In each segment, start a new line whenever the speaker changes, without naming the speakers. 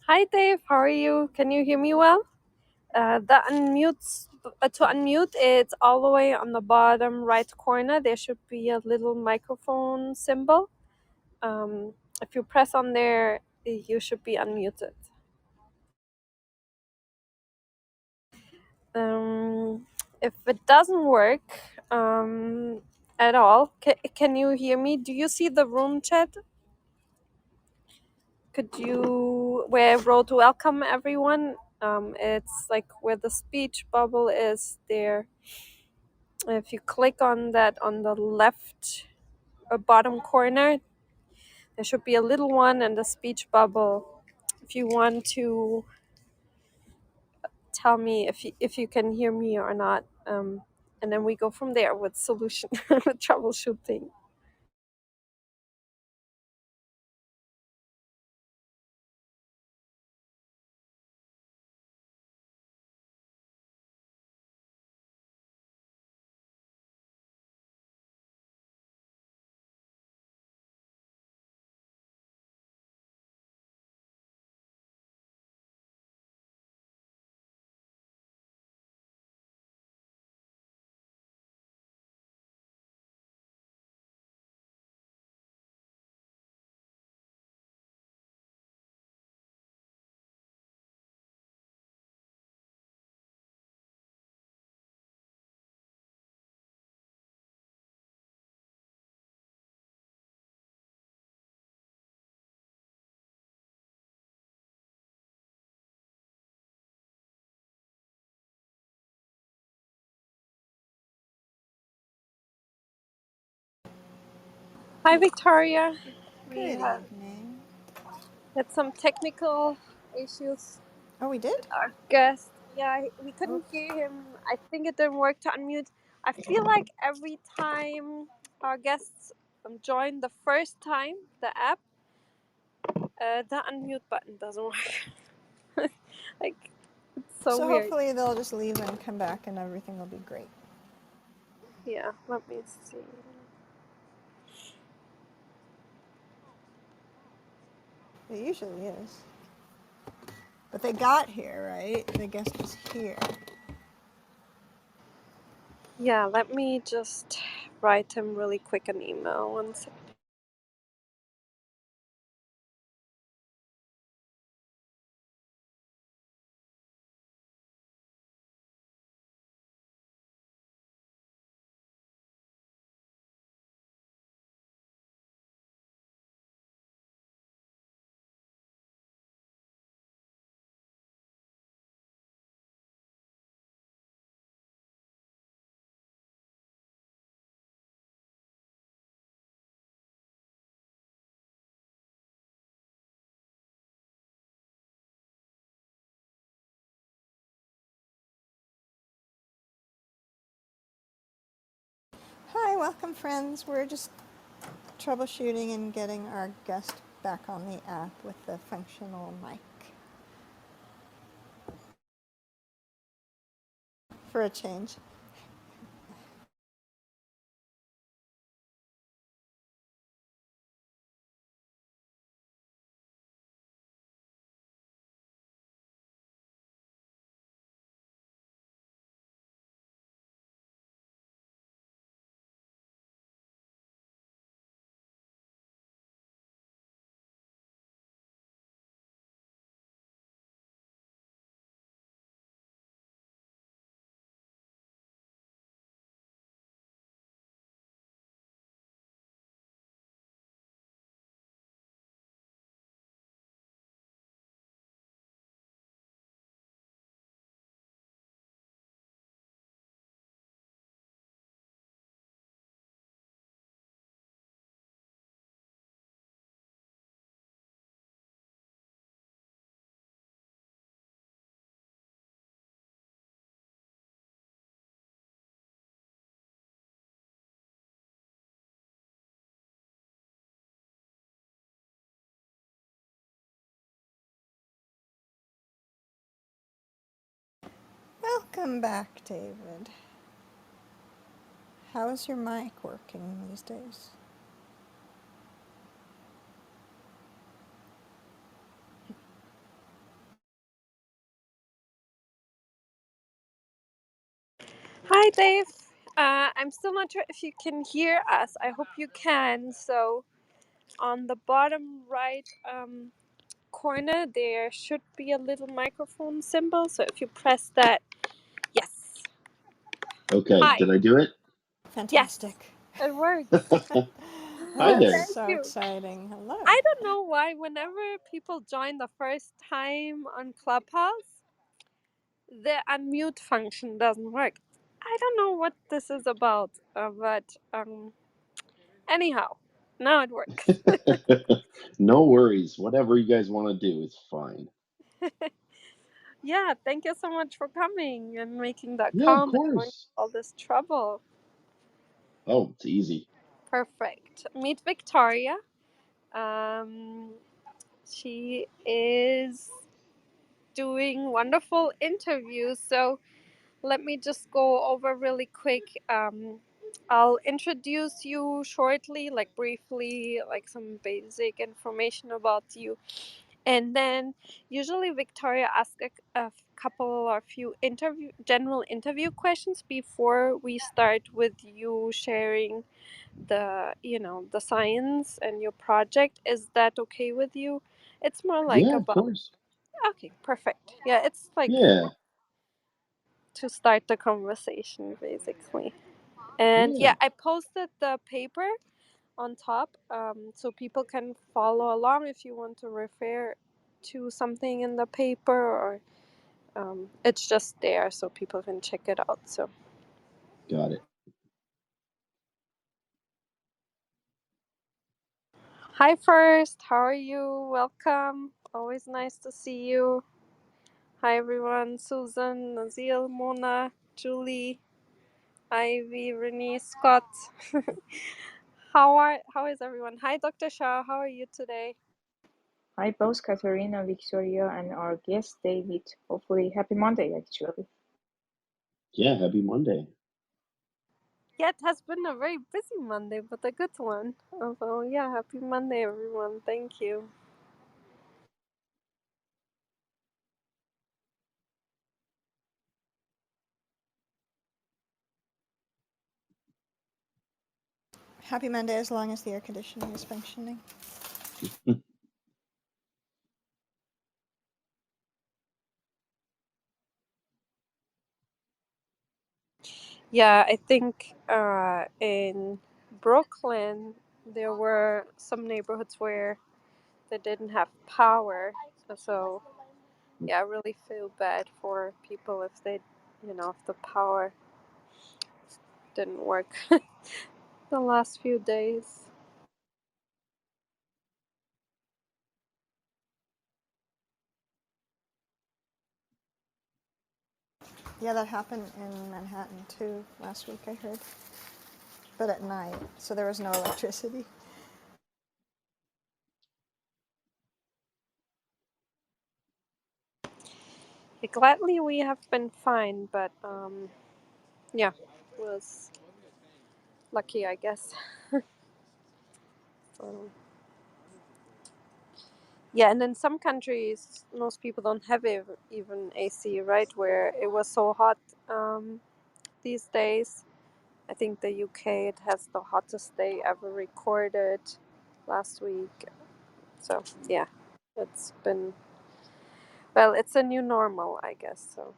Hi Dave, how are you? Can you hear me well? To unmute, it's all the way on the bottom right corner. There should be a little microphone symbol. If you press on there, you should be unmuted. If it doesn't work at all, can you hear me? Do you see the room chat? Could you, where I wrote welcome everyone? It's like where the speech bubble is there. If you click on that on the left bottom corner, there should be a little one and a speech bubble. If you want to tell me if you can hear me or not, and then we go from there with solution with troubleshooting. Hi Victoria, we
Good
have
evening.
had some technical issues
Oh, we
with
did?
our guest. Yeah, we couldn't
Oops.
hear him. I think it didn't work to unmute. I feel like every time our guests join the first time the app, the unmute button doesn't work. Like, it's so
So
weird.
hopefully they'll just leave and come back and everything will be great.
Yeah, let me see.
It usually is. But they got here, right? The guest was here.
Yeah, let me just write him really quick an email. One second.
Hi, welcome friends. We're just troubleshooting and getting our guest back on the app with the functional mic. For a change. Welcome back, David. How's your mic working these days?
Dave. I'm still not sure if you can hear us. I hope you can. So on the bottom right corner, there should be a little microphone symbol. So if you press that, yes.
Okay,
Hi.
did I do it?
Fantastic.
Yes, it works.
Hi
Oh,
there.
Thank
so
you.
exciting. Hello.
I don't know why whenever people join the first time on Clubhouse, the unmute function doesn't work. I don't know what this is about, but anyhow, now it works.
No worries. Whatever you guys want to do is fine.
Yeah, thank you so much for coming and making the
Yeah, of
account and going
course.
through all this trouble.
Oh, it's easy.
Perfect. Meet Victoria. Um, she is doing wonderful interviews. So let me just go over really quick. I'll introduce you shortly, like briefly, like some basic information about you. And then usually Victoria asks a couple or few general interview questions before we start with you sharing the science and your project. Is that okay with you? It's more like
Yeah, of
about,
course.
okay, perfect. Yeah, it's like
Yeah,
to start the conversation basically. And
yeah.
yeah, I posted the paper on top, so people can follow along if you want to refer to something in the paper, or it's just there so people can check it out. So
Got it.
hi first, how are you? Welcome, always nice to see you. Hi everyone, Susan, Nazil, Mona, Julie, Ivy, Renee, Scott. How is everyone? Hi Dr. Shah, how are you today?
Hi, both Katerina, Victoria, and our guest David. Hopefully, happy Monday, actually.
Yeah, happy Monday.
Yeah, it has been a very busy Monday, but a good one. So yeah, happy Monday everyone. Thank you.
Happy Monday as long as the air conditioning is functioning.
Yeah, I think in Brooklyn there were some neighborhoods where they didn't have power. So yeah, I really feel bad for people if if the power didn't work the last few days.
Yeah, that happened in Manhattan too last week, I heard. But at night, so there was no electricity.
Gladly we have been fine, but yeah, was lucky I guess. So, yeah, and in some countries, most people don't have even AC, right? Where it was so hot these days. I think the UK, it has the hottest day ever recorded last week. So, yeah, it's been, well, it's a new normal, I guess. So,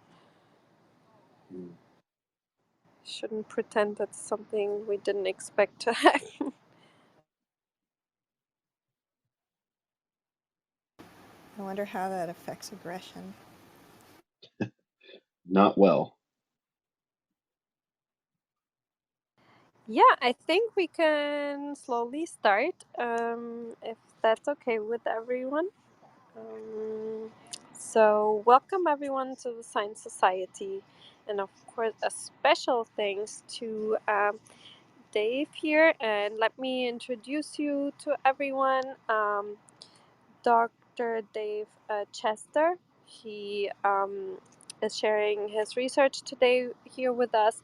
shouldn't pretend that's something we didn't expect to happen.
I wonder how that affects aggression.
Not well.
Yeah, I think we can slowly start, if that's okay with everyone. Um, so, welcome everyone to the Science Society, and of course, a special thanks to Dave here. And let me introduce you to everyone. Dr. Dave Chester. He is sharing his research today here with us,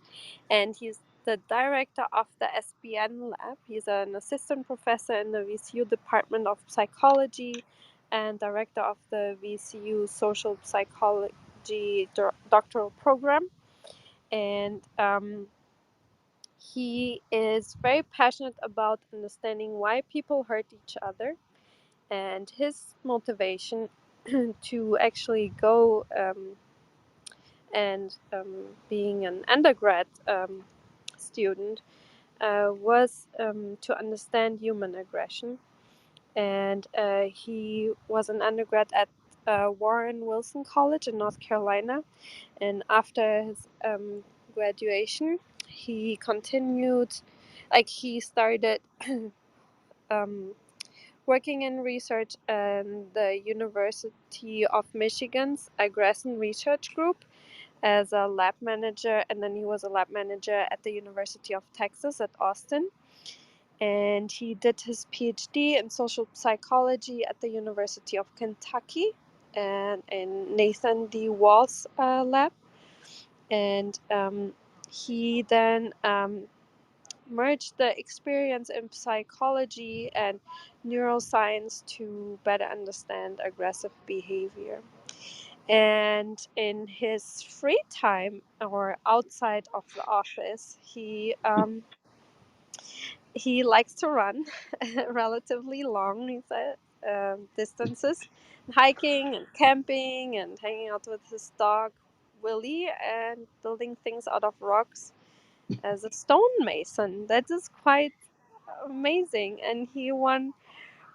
and he's the director of the SBN lab. He's an assistant professor in the VCU Department of Psychology and director of the VCU Social Psychology doctoral program. and he is very passionate about understanding why people hurt each other, and his motivation to actually go and being an undergrad student was to understand human aggression. And he was an undergrad at Warren Wilson College in North Carolina. And after his graduation, he continued, like he started um, working in research in the University of Michigan's Aggression Research Group as a lab manager, and then he was a lab manager at the University of Texas at Austin. And he did his PhD in social psychology at the University of Kentucky and in Nathan D. Wall's lab. And he then merged the experience in psychology and neuroscience to better understand aggressive behavior. And in his free time or outside of the office, he likes to run relatively long, he said, distances, hiking and camping and hanging out with his dog Willie and building things out of rocks as a stonemason. That is quite amazing, and he won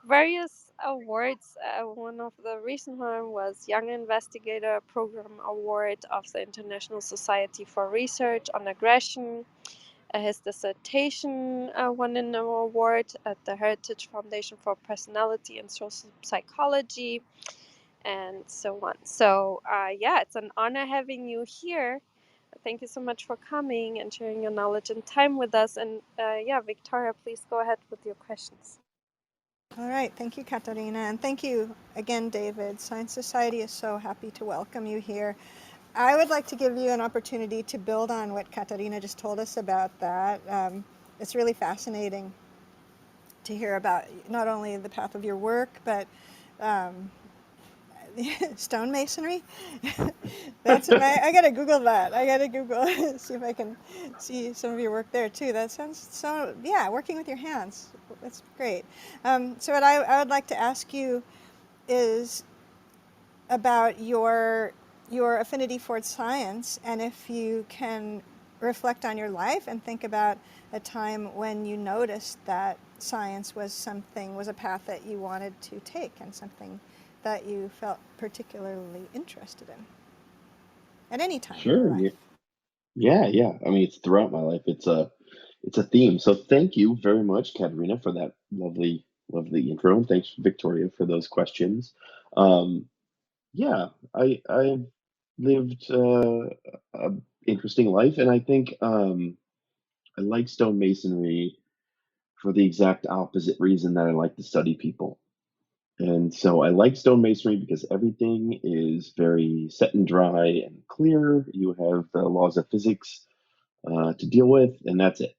various awards. One of the recent one was Young Investigator Program Award of the International Society for Research on Aggression. His dissertation won an award at the Heritage Foundation for Personality and Social Psychology, and so on. So, yeah, it's an honor having you here. Thank you so much for coming and sharing your knowledge and time with us. And yeah, Victoria, please go ahead with your questions.
All right, thank you, Katarina, and thank you again, David. Science Society is so happy to welcome you here. I would like to give you an opportunity to build on what Katarina just told us about that. It's really fascinating to hear about not only the path of your work, but stonemasonry. I gotta Google that. I gotta Google see if I can see some of your work there too. That sounds so. Yeah, working with your hands. That's great. So what I would like to ask you is about your affinity for science, and if you can reflect on your life and think about a time when you noticed that science was a path that you wanted to take and something that you felt particularly interested in at any time in your
Sure.
life.
Yeah. I mean, it's throughout my life. It's a theme. So thank you very much, Katerina, for that lovely intro, and thanks, Victoria, for those questions. Um, yeah, I've lived a interesting life, and I think I like stonemasonry for the exact opposite reason that I like to study people. And so I like stonemasonry because everything is very set and dry and clear. You have the laws of physics to deal with, and that's it.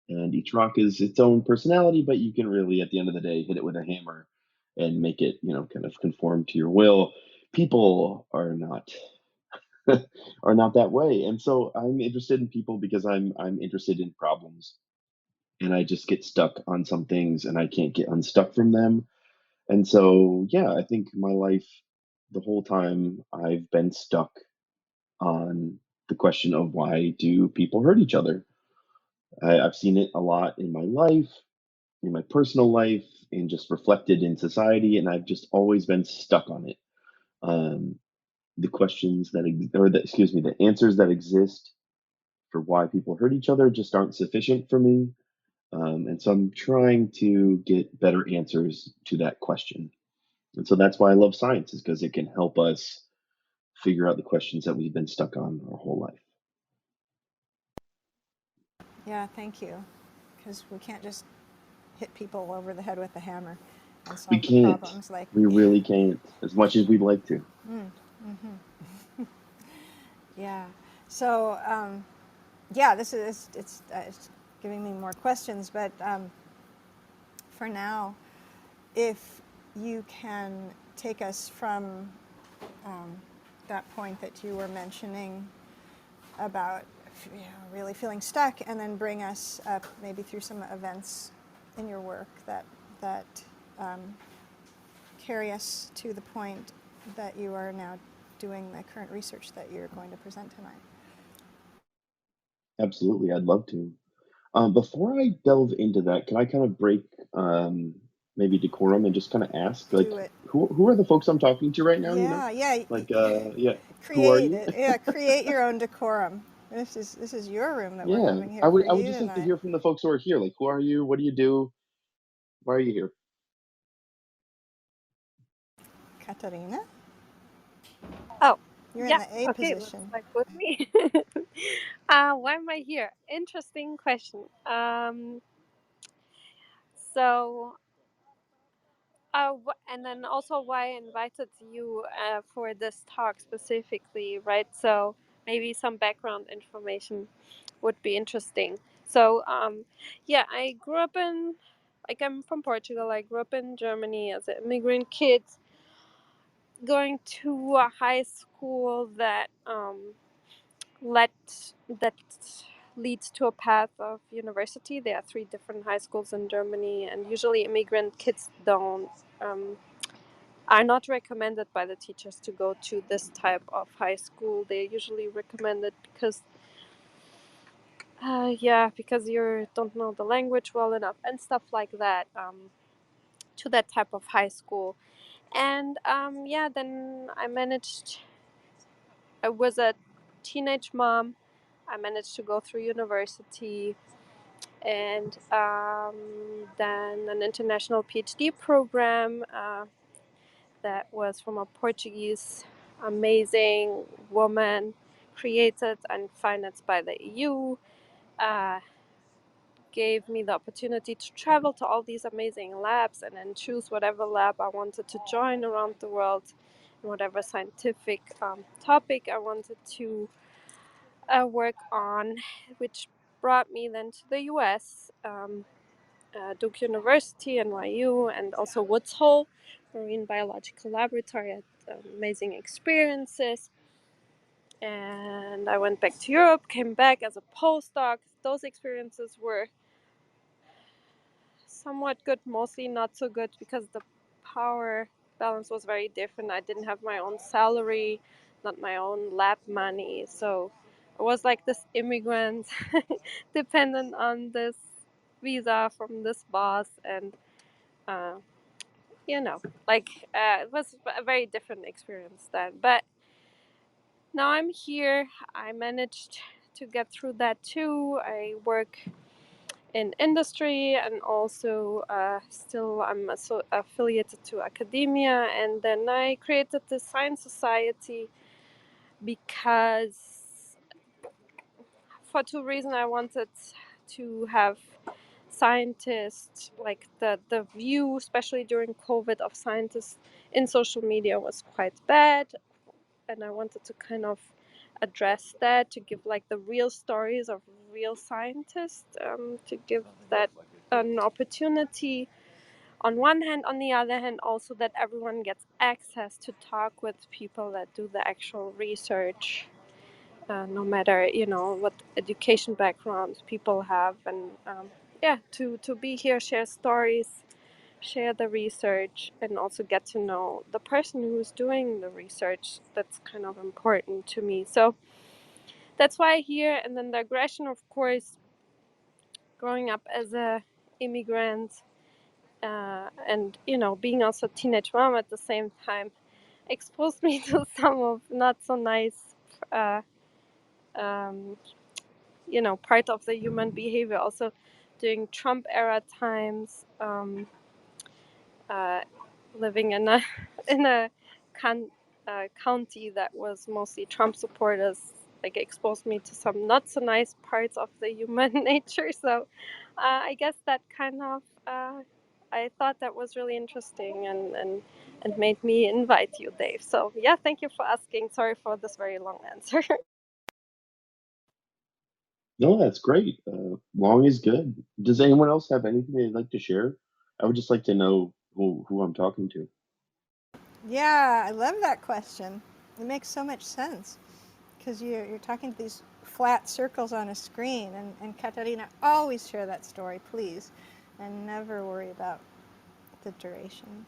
And each rock is its own personality, but you can really, at the end of the day, hit it with a hammer and make it, kind of conform to your will. People are not that way, and so I'm interested in people because I'm interested in problems, and I just get stuck on some things, and I can't get unstuck from them. And so, yeah, I think my life, the whole time, I've been stuck on the question of why do people hurt each other. I've seen it a lot in my life, in my personal life, and just reflected in society, and I've just always been stuck on it. Um, the questions that, or the, excuse me, the answers that exist for why people hurt each other just aren't sufficient for me. And so I'm trying to get better answers to that question. And so that's why I love science, is because it can help us figure out the questions that we've been stuck on our whole life.
Yeah, thank you. Because we can't just hit people over the head with a hammer and
We
solve the
can't.
problems like
We really can't, as much as we'd like to.
yeah. So yeah, this is it's giving me more questions, but for now, if you can take us from that point that you were mentioning about really feeling stuck, and then bring us up maybe through some events in your work that carry us to the point that you are now doing the current research that you're going to present tonight.
Absolutely, I'd love to. Before I delve into that, can I kind of break maybe decorum and just kind of ask, like,
Do it.
who are the folks I'm talking to right now? You know,
Yeah, yeah.
like, yeah, who are
Create
you?
it. Yeah, create your own decorum. This is your room that we're
Yeah,
having here for
I would
you
just like to
tonight.
hear from the folks who are here. Like, who are you? What do you do? Why are you here?
Katarina,
Oh,
you're in
yeah.
the A
Okay, looks
position.
like with me. Why am I here? Interesting question. So, and then also why I invited you for this talk specifically, right? So maybe some background information would be interesting. So, yeah, I grew up in, like, I'm from Portugal. I grew up in Germany as an immigrant kid, going to a high school that led that leads to a path of university. There are three different high schools in Germany, and usually immigrant kids don't. Are not recommended by the teachers to go to this type of high school. They're usually recommended because because you don't know the language well enough and stuff like that, to that type of high school. And then I was a teenage mom. I managed to go through university, and then an international PhD program that was from a Portuguese amazing woman, created and financed by the EU. Uh, Gave me the opportunity to travel to all these amazing labs and then choose whatever lab I wanted to join around the world, whatever scientific topic I wanted to work on, which brought me then to the US, Duke University, NYU, and also Woods Hole Marine Biological Laboratory. I had amazing experiences. And I went back to Europe, came back as a postdoc. Those experiences were somewhat good, mostly not so good because the power balance was very different. I didn't have my own salary, not my own lab money. So I was like this immigrant dependent on this visa from this boss. And, uh, it was a very different experience then. But now I'm here. I managed to get through that too. I work in industry, and also still I'm affiliated to academia. And then I created the Science Society because, for two reasons, I wanted to have scientists, like the view, especially during COVID, of scientists in social media was quite bad, and I wanted to kind of address that, to give like the real stories of real scientists, to give that an opportunity on one hand. On the other hand, also that everyone gets access to talk with people that do the actual research, no matter what education backgrounds people have. And to be here, share stories, share the research, and also get to know the person who's doing the research. That's kind of important to me. So that's why I here. And then the aggression, of course, growing up as a immigrant, and being also a teenage mom at the same time, exposed me to some of not so nice, uh, um, part of the human behavior. Also during Trump era times, uh, living in a in a county that was mostly Trump supporters, like, exposed me to some not so nice parts of the human nature. So I guess that kind of I thought that was really interesting, and made me invite you, Dave. So yeah, thank you for asking. Sorry for this very long answer.
No, that's great. Long is good. Does anyone else have anything they'd like to share? I would just like to know who I'm talking to.
Yeah, I love that question. It makes so much sense because you're talking to these flat circles on a screen. And Katarina, always share that story, please, and never worry about the duration.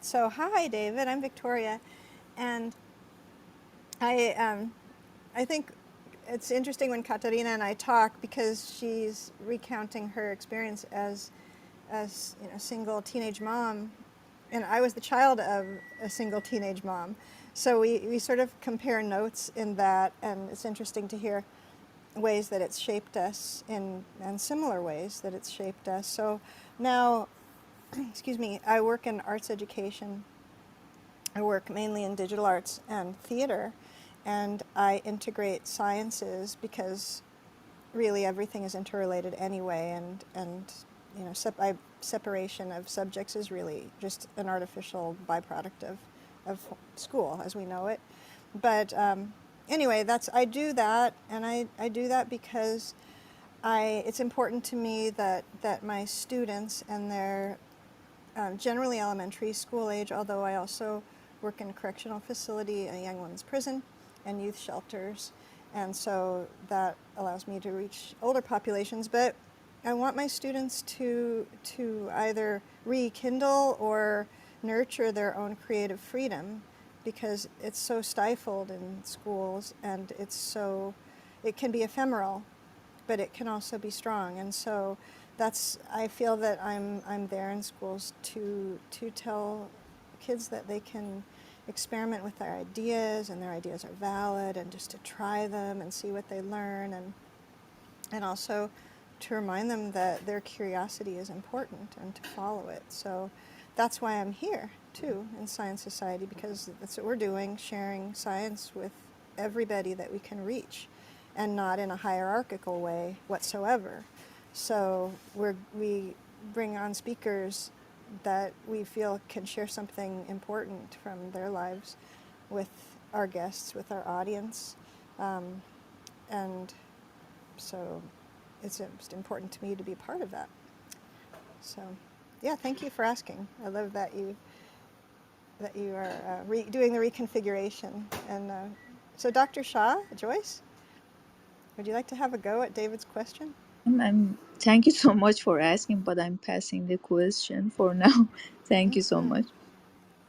So hi, David. I'm Victoria, and I think it's interesting when Katarina and I talk because she's recounting her experience as single teenage mom, and I was the child of a single teenage mom. So we sort of compare notes in that, and it's interesting to hear ways that it's shaped us and similar ways that it's shaped us. So now, excuse me, I work in arts education. I work mainly in digital arts and theater, and I integrate sciences because really everything is interrelated anyway, and separation of subjects is really just an artificial byproduct of school as we know it. But anyway, I do that, and I do that because it's important to me that my students, and they're generally elementary school age, although I also work in a correctional facility, a young women's prison, and youth shelters. And so that allows me to reach older populations. But I want my students to either rekindle or nurture their own creative freedom, because it's so stifled in schools, and it can be ephemeral, but it can also be strong. And so I feel that I'm there in schools to tell kids that they can experiment with their ideas, and their ideas are valid, and just to try them and see what they learn, and also to remind them that their curiosity is important and to follow it. So that's why I'm here too in Science Society, because that's what we're doing, sharing science with everybody that we can reach, and not in a hierarchical way whatsoever. So we bring on speakers that we feel can share something important from their lives with our guests, with our audience. And so it's just important to me to be a part of that. So yeah, thank you for asking. I love that you are doing the reconfiguration. And so Dr. Shah, Joyce, would you like to have a go at David's question?
Thank you so much for asking, but I'm passing the question for now. Thank you so
Mm-hmm.
much.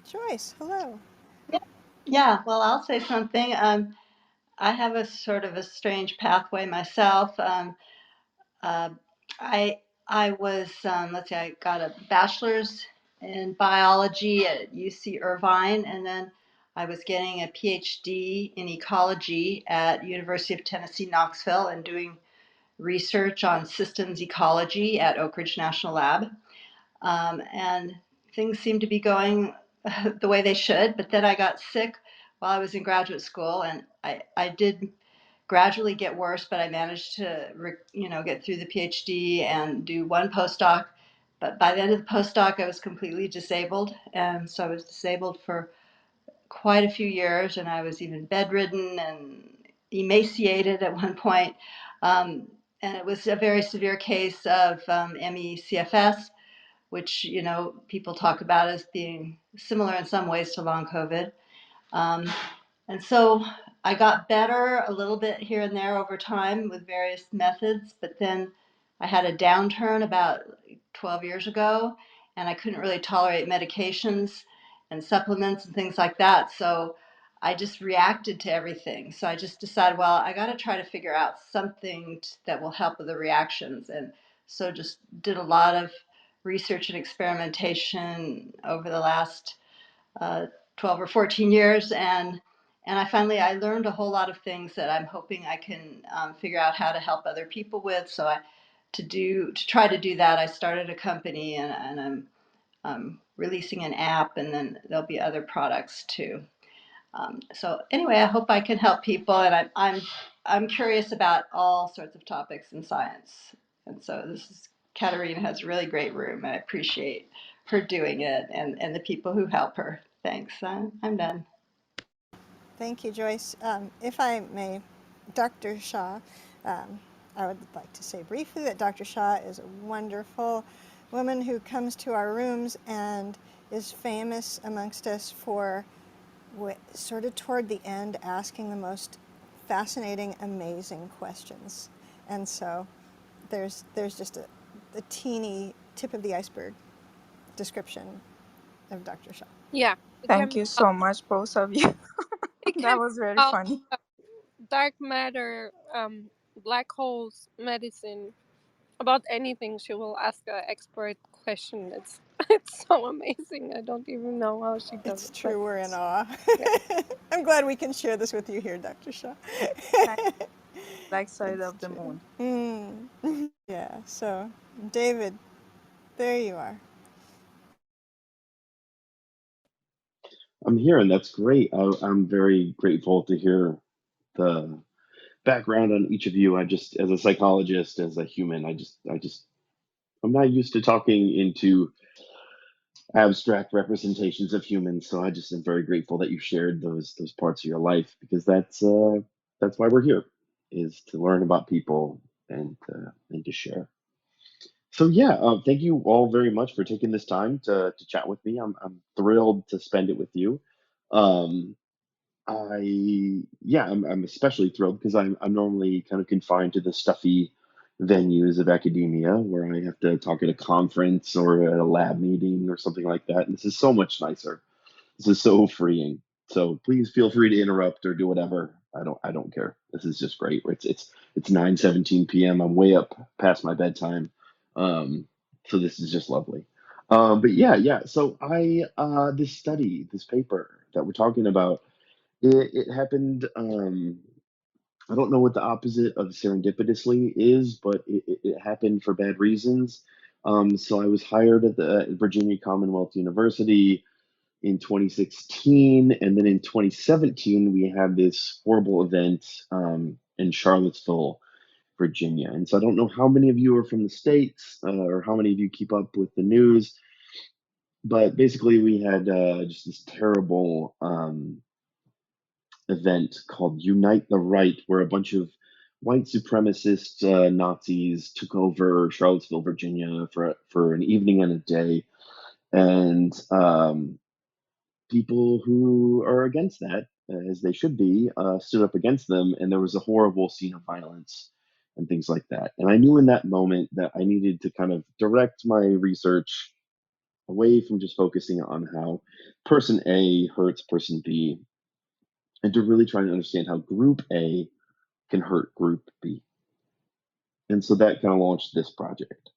Joyce, hello.
Yeah, well, I'll say something. I have a sort of a strange pathway myself. Uh, I was, let's see, I got a bachelor's in biology at UC Irvine, and then I was getting a PhD in ecology at University of Tennessee, Knoxville, and doing research on systems ecology at Oak Ridge National Lab. And things seemed to be going the way they should. But then I got sick while I was in graduate school, and I did gradually get worse, but I managed to get through the PhD and do one postdoc. But by the end of the postdoc, I was completely disabled, and so I was disabled for quite a few years, and I was even bedridden and emaciated at one point. And it was a very severe case of MECFS, which people talk about as being similar in some ways to long COVID. Um, and so I got better a little bit here and there over time with various methods, but then I had a downturn about 12 years ago, and I couldn't really tolerate medications and supplements and things like that. So I just reacted to everything. So I just decided, well, I got to try to figure out something that will help with the reactions. And so just did a lot of research and experimentation over the last 12 or 14 years, and I learned a whole lot of things that I'm hoping I can figure out how to help other people with. So to try to do that, I started a company, and I'm releasing an app, and then there'll be other products too. So anyway, I hope I can help people, and I'm curious about all sorts of topics in science, and so Katerina has a really great room, and I appreciate her doing it, and the people who help her. Thanks. I'm done.
Thank you, Joyce. If I may, Dr. Shah, I would like to say briefly that Dr. Shah is a wonderful woman who comes to our rooms and is famous amongst us for sort of toward the end asking the most fascinating, amazing questions. And so there's just a teeny tip of the iceberg description of Dr. Shaw.
Yeah, it can
Thank
be
you so much, both of you.
it
That
can
was
be
very
about
funny.
dark matter, black holes, medicine, about anything. She will ask an expert question. It's it's so amazing. I don't even know how she does
It's
it, but
true, we're in awe.
yeah.
I'm glad we can share this with you here, Dr. Shaw.
Thank you, Black Side
It's
of the
true.
Moon.
Yeah, so David, there you are.
I'm here, and that's great. I'm very grateful to hear the background on each of you. I just, as a psychologist, as a human, I'm not used to talking into abstract representations of humans. So I just am very grateful that you shared those parts of your life, because that's why we're here, is to learn about people and to share. So yeah, thank you all very much for taking this time to chat with me. I'm thrilled to spend it with you. Um, I'm especially thrilled because I'm normally kind of confined to the stuffy venues of academia where I have to talk at a conference or at a lab meeting or something like that. And this is so much nicer. This is so freeing. So please feel free to interrupt or do whatever. I don't care. This is just great. It's 9:17 p.m. I'm way up past my bedtime. So this is just lovely. But yeah. So this study, this paper that we're talking about, it happened. I don't know what the opposite of serendipitously is, but it happened for bad reasons. So I was hired at Virginia Commonwealth University in 2016, and then in 2017 we had this horrible event in Charlottesville, Virginia. And so I don't know how many of you are from the states or how many of you keep up with the news, but basically we had just this terrible event called Unite the Right, where a bunch of white supremacist Nazis took over Charlottesville, Virginia for an evening and a day. And people who are against that, as they should be, stood up against them. And there was a horrible scene of violence and things like that. And I knew in that moment that I needed to kind of direct my research away from just focusing on how person A hurts person B, and to really try and understand how group A can hurt group B. And so that kind of launched this project.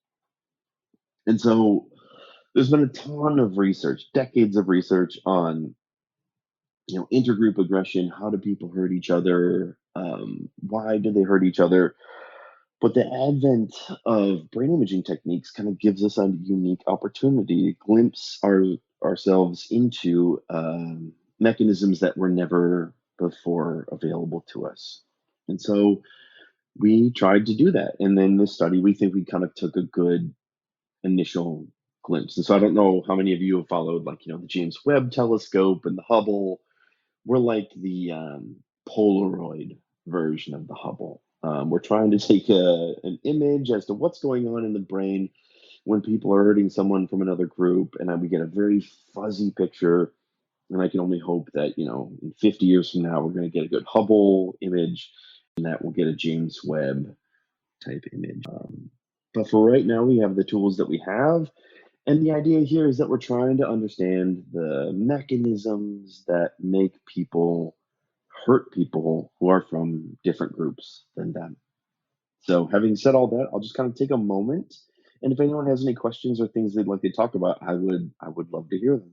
And so there's been a ton of research, decades of research on, intergroup aggression. How do people hurt each other? Why do they hurt each other? But the advent of brain imaging techniques kind of gives us a unique opportunity to glimpse ourselves into mechanisms that were never before available to us. And so we tried to do that. And then this study, we think we kind of took a good initial glimpse. And so I don't know how many of you have followed, the James Webb Telescope and the Hubble. We're like the Polaroid version of the Hubble. We're trying to take an image as to what's going on in the brain when people are hurting someone from another group, and then we get a very fuzzy picture. And I can only hope that, in 50 years from now, we're going to get a good Hubble image, and that we'll get a James Webb type image. But for right now, we have the tools that we have. And the idea here is that we're trying to understand the mechanisms that make people hurt people who are from different groups than them. So, having said all that, I'll just kind of take a moment. And if anyone has any questions or things they'd like to talk about, I would love to hear them.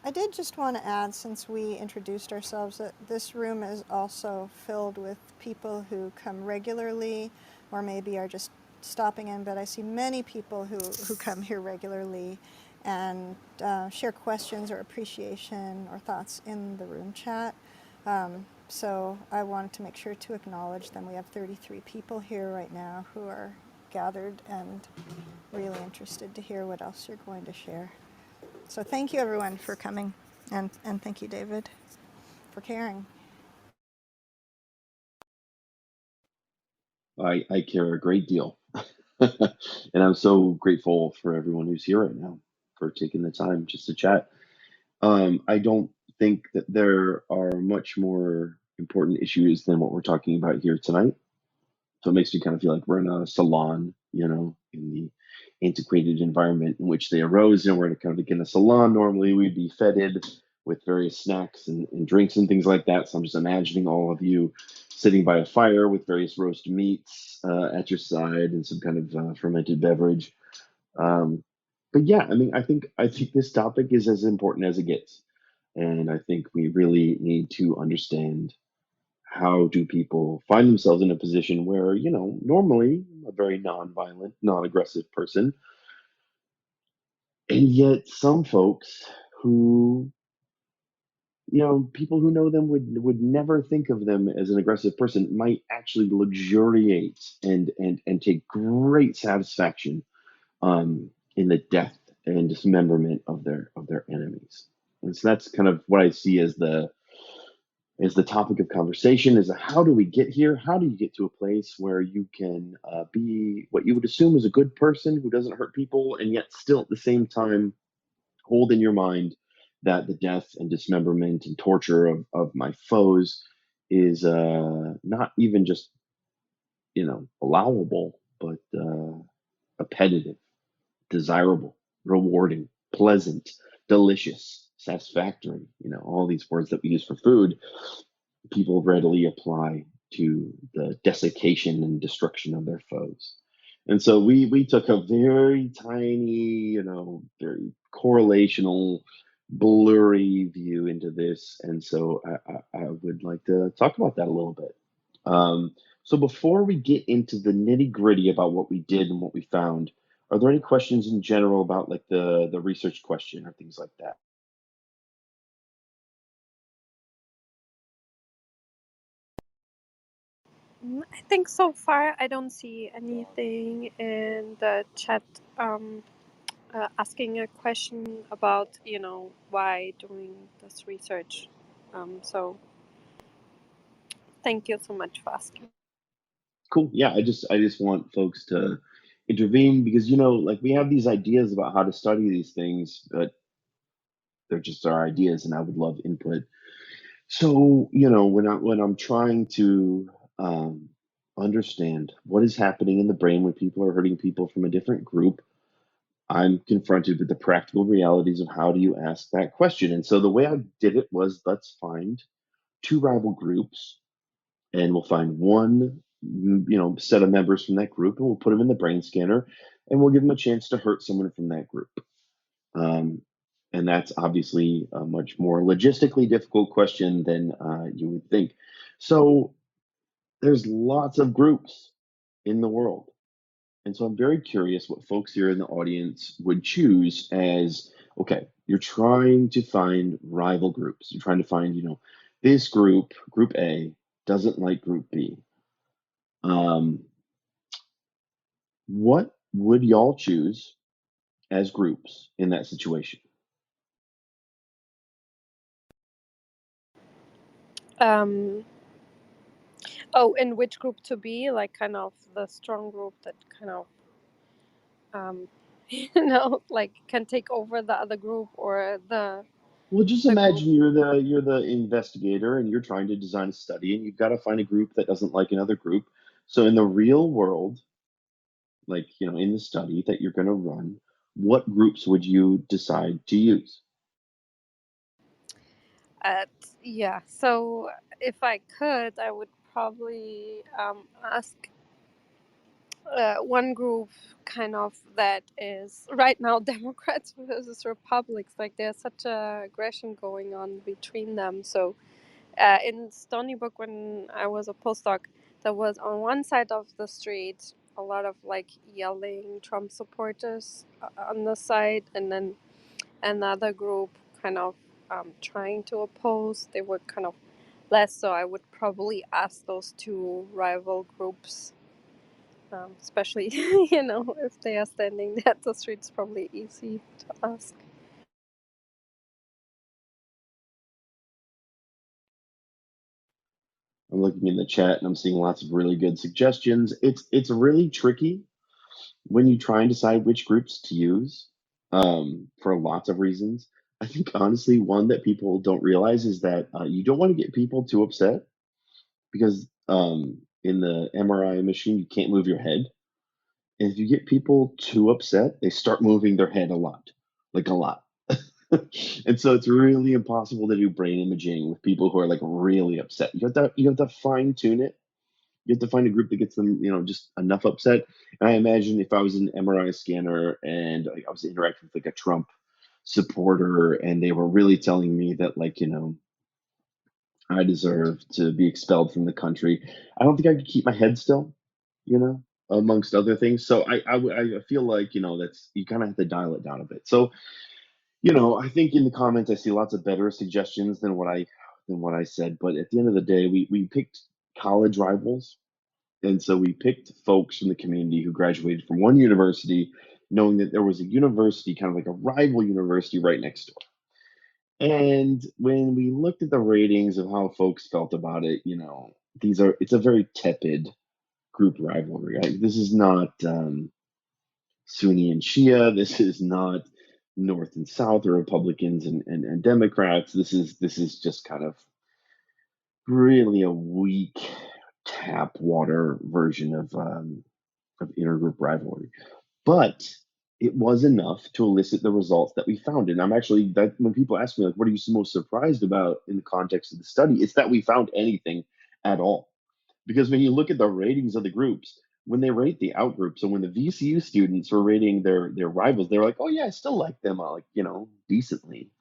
I did just want to add, since we introduced ourselves, that this room is also filled with people who come regularly or maybe are just stopping in, but I see many people who come here regularly and share questions or appreciation or thoughts in the room chat. So I wanted to make sure to acknowledge them. We have 33 people here right now who are gathered and really interested to hear what else you're going to share. So thank you, everyone, for coming, and thank you, David, for caring.
I care a great deal. And I'm so grateful for everyone who's here right now for taking the time just to chat. I don't think that there are much more important issues than what we're talking about here tonight. So it makes me kind of feel like we're in a salon, you know, in the antiquated environment in which they arose. You know, we're kind of like in a salon. Normally we'd be feted with various snacks and drinks and things like that. So I'm just imagining all of you sitting by a fire with various roast meats at your side and some kind of fermented beverage. But yeah, I mean, I think this topic is as important as it gets, and I think we really need to understand how do people find themselves in a position where, you know, normally a very non-violent, non-aggressive person, and yet some folks who, you know, people who know them would never think of them as an aggressive person might actually luxuriate and take great satisfaction in the death and dismemberment of their enemies. And so that's kind of what I see as the topic of conversation is how do we get here? How do you get to a place where you can be what you would assume is a good person who doesn't hurt people, and yet still at the same time hold in your mind that the death and dismemberment and torture of my foes is not even just, you know, allowable, but appetitive, desirable, rewarding, pleasant, delicious, satisfactory, you know, all these words that we use for food, people readily apply to the desiccation and destruction of their foes. And so we took a very tiny, you know, very correlational, blurry view into this. And so I would like to talk about that a little bit. So before we get into the nitty gritty about what we did and what we found, are there any questions in general about like the research question or things like that?
I think so far I don't see anything in the chat asking a question about, you know, why doing this research. So thank you so much for asking.
Cool. Yeah, I just want folks to intervene because, you know, like we have these ideas about how to study these things, but they're just our ideas, and I would love input. So, you know, when I'm trying to understand what is happening in the brain when people are hurting people from a different group, I'm confronted with the practical realities of how do you ask that question. And so the way I did it was let's find two rival groups, and we'll find one, you know, set of members from that group, and we'll put them in the brain scanner, and we'll give them a chance to hurt someone from that group. Um, and that's obviously a much more logistically difficult question than you would think. So there's lots of groups in the world. And so I'm very curious what folks here in the audience would choose as okay, you're trying to find rival groups. You're trying to find, you know, this group, group A, doesn't like group B. What would y'all choose as groups in that situation?
Oh, in which group to be? Like kind of the strong group that kind of you know, like can take over the other group, or
Well, just
the group.
imagine you're the investigator and you're trying to design a study and you've got to find a group that doesn't like another group. So in the real world, like, you know, in the study that you're going to run, what groups would you decide to use?
Uh, yeah. So if I could, I would probably ask one group kind of that is right now Democrats versus Republicans. Like there's such a aggression going on between them. So in Stony Brook, when I was a postdoc, there was on one side of the street a lot of like yelling Trump supporters on the side, and then another group kind of trying to oppose. They were kind of less. So I would probably ask those two rival groups, especially you know, if they are standing at the street, it's probably easy to ask.
I'm looking in the chat and I'm seeing lots of really good suggestions. It's really tricky when you try and decide which groups to use for lots of reasons. I think honestly, one that people don't realize is that you don't want to get people too upset. because in the MRI machine, you can't move your head. And if you get people too upset, they start moving their head a lot, like a lot. And so it's really impossible to do brain imaging with people who are like really upset. You have to fine tune it. You have to find a group that gets them, just enough upset. And I imagine if I was an MRI scanner and like, I was interacting with like a Trump supporter and they were really telling me that like, I deserve to be expelled from the country, I don't think I could keep my head still, amongst other things. So I feel like, that's, you kind of have to dial it down a bit. So, I think in the comments I see lots of better suggestions than what I said. But at the end of the day, we picked college rivals. And so we picked folks from the community who graduated from one university, knowing that there was a university, kind of like a rival university right next door. And when we looked at the ratings of how folks felt about it, it's a very tepid group rivalry, right? This is not Sunni and Shia. This is not North and South or Republicans and Democrats. This is just kind of really a weak tap water version of intergroup rivalry. But it was enough to elicit the results that we found. And I'm actually, that when people ask me like, what are you most surprised about in the context of the study, it's that we found anything at all. Because when you look at the ratings of the groups, when they rate the out group, so when the VCU students were rating their rivals, they were like, oh yeah, I still like them, like, decently.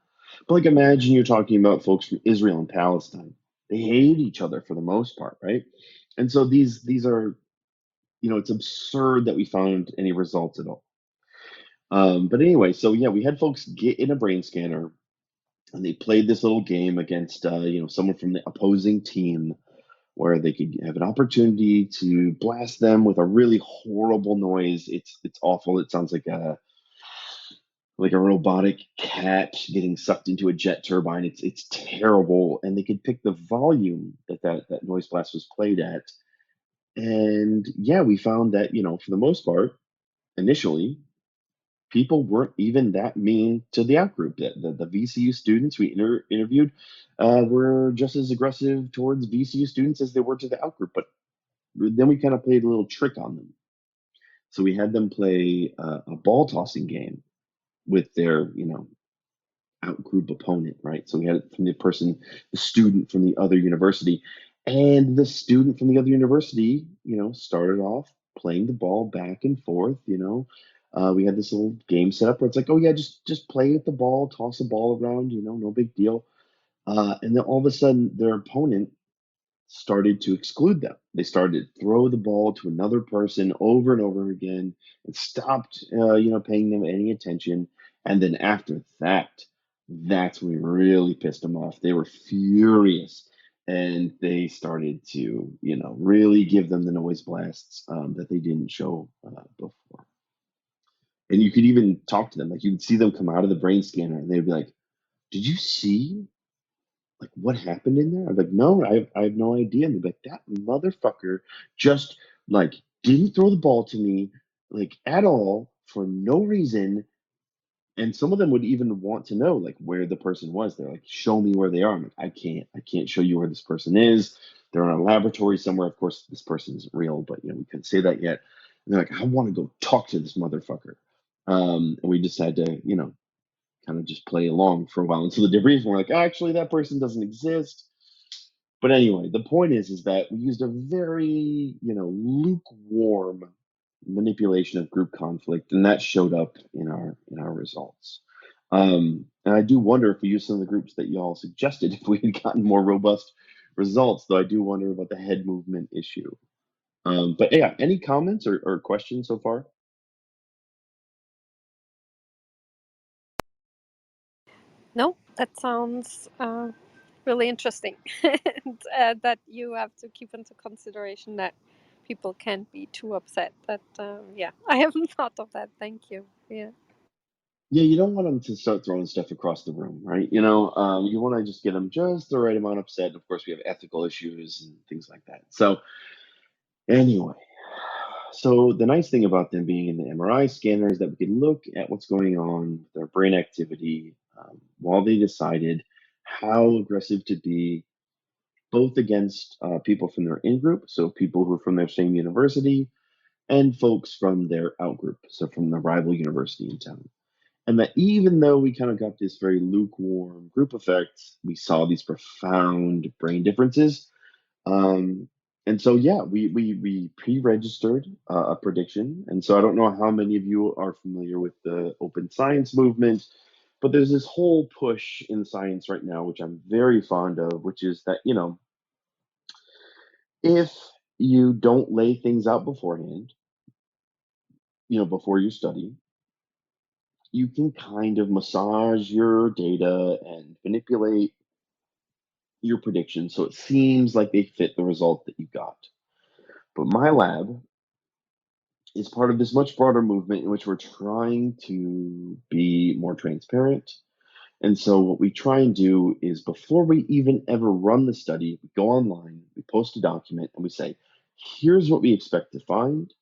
But like, imagine you're talking about folks from Israel and Palestine. They hate each other for the most part, right? And so these are, it's absurd that we found any results at all. But anyway, so yeah, we had folks get in a brain scanner and they played this little game against, someone from the opposing team where they could have an opportunity to blast them with a really horrible noise. It's awful. It sounds like a robotic cat getting sucked into a jet turbine. It's terrible. And they could pick the volume that noise blast was played at. And yeah, we found that, for the most part, initially, people weren't even that mean to the out group. The VCU students we interviewed were just as aggressive towards VCU students as they were to the out group. But then we kind of played a little trick on them. So we had them play a ball tossing game with their, out group opponent, right? So we had it from the student from the other university. And the student from the other university, started off playing the ball back and forth, we had this little game set up where it's like, oh yeah, just play with the ball, toss the ball around, no big deal. And then all of a sudden their opponent started to exclude them. They started to throw the ball to another person over and over again and stopped, paying them any attention. And then after that, that's when we really pissed them off. They were furious and they started to, really give them the noise blasts that they didn't show before. And you could even talk to them. Like you would see them come out of the brain scanner and they'd be like, did you see like what happened in there? I'm like, no, I have no idea. And they're like, that motherfucker just like didn't throw the ball to me like at all for no reason. And some of them would even want to know like where the person was. They're like, show me where they are. I'm like, I can't show you where this person is. They're in a laboratory somewhere. Of course, this person isn't real, but we couldn't say that yet. And they're like, I want to go talk to this motherfucker. And we just had to, kind of just play along for a while until the debrief. And we're like, actually, that person doesn't exist. But anyway, the point is that we used a very, lukewarm manipulation of group conflict, and that showed up in our results. And I do wonder if we used some of the groups that y'all suggested, if we had gotten more robust results. Though I do wonder about the head movement issue. But yeah, any comments or questions so far?
No, that sounds really interesting. And that you have to keep into consideration that people can't be too upset. That, yeah, I haven't thought of that. Thank you. Yeah.
Yeah, you don't want them to start throwing stuff across the room, right? You want to just get them just the right amount upset. Of course, we have ethical issues and things like that. So anyway, so the nice thing about them being in the MRI scanner is that we could look at what's going on with their brain activity while they decided how aggressive to be both against people from their in-group, so people who are from their same university, and folks from their out-group, so from the rival university in town. And that even though we kind of got this very lukewarm group effect, we saw these profound brain differences. And so, yeah, we pre-registered a prediction. And so I don't know how many of you are familiar with the open science movement, but there's this whole push in science right now, which I'm very fond of, which is that, if you don't lay things out beforehand, before you study, you can kind of massage your data and manipulate your predictions so it seems like they fit the result that you got. But my lab is part of this much broader movement in which we're trying to be more transparent. And so what we try and do is before we even ever run the study, we go online, we post a document, and we say, here's what we expect to find,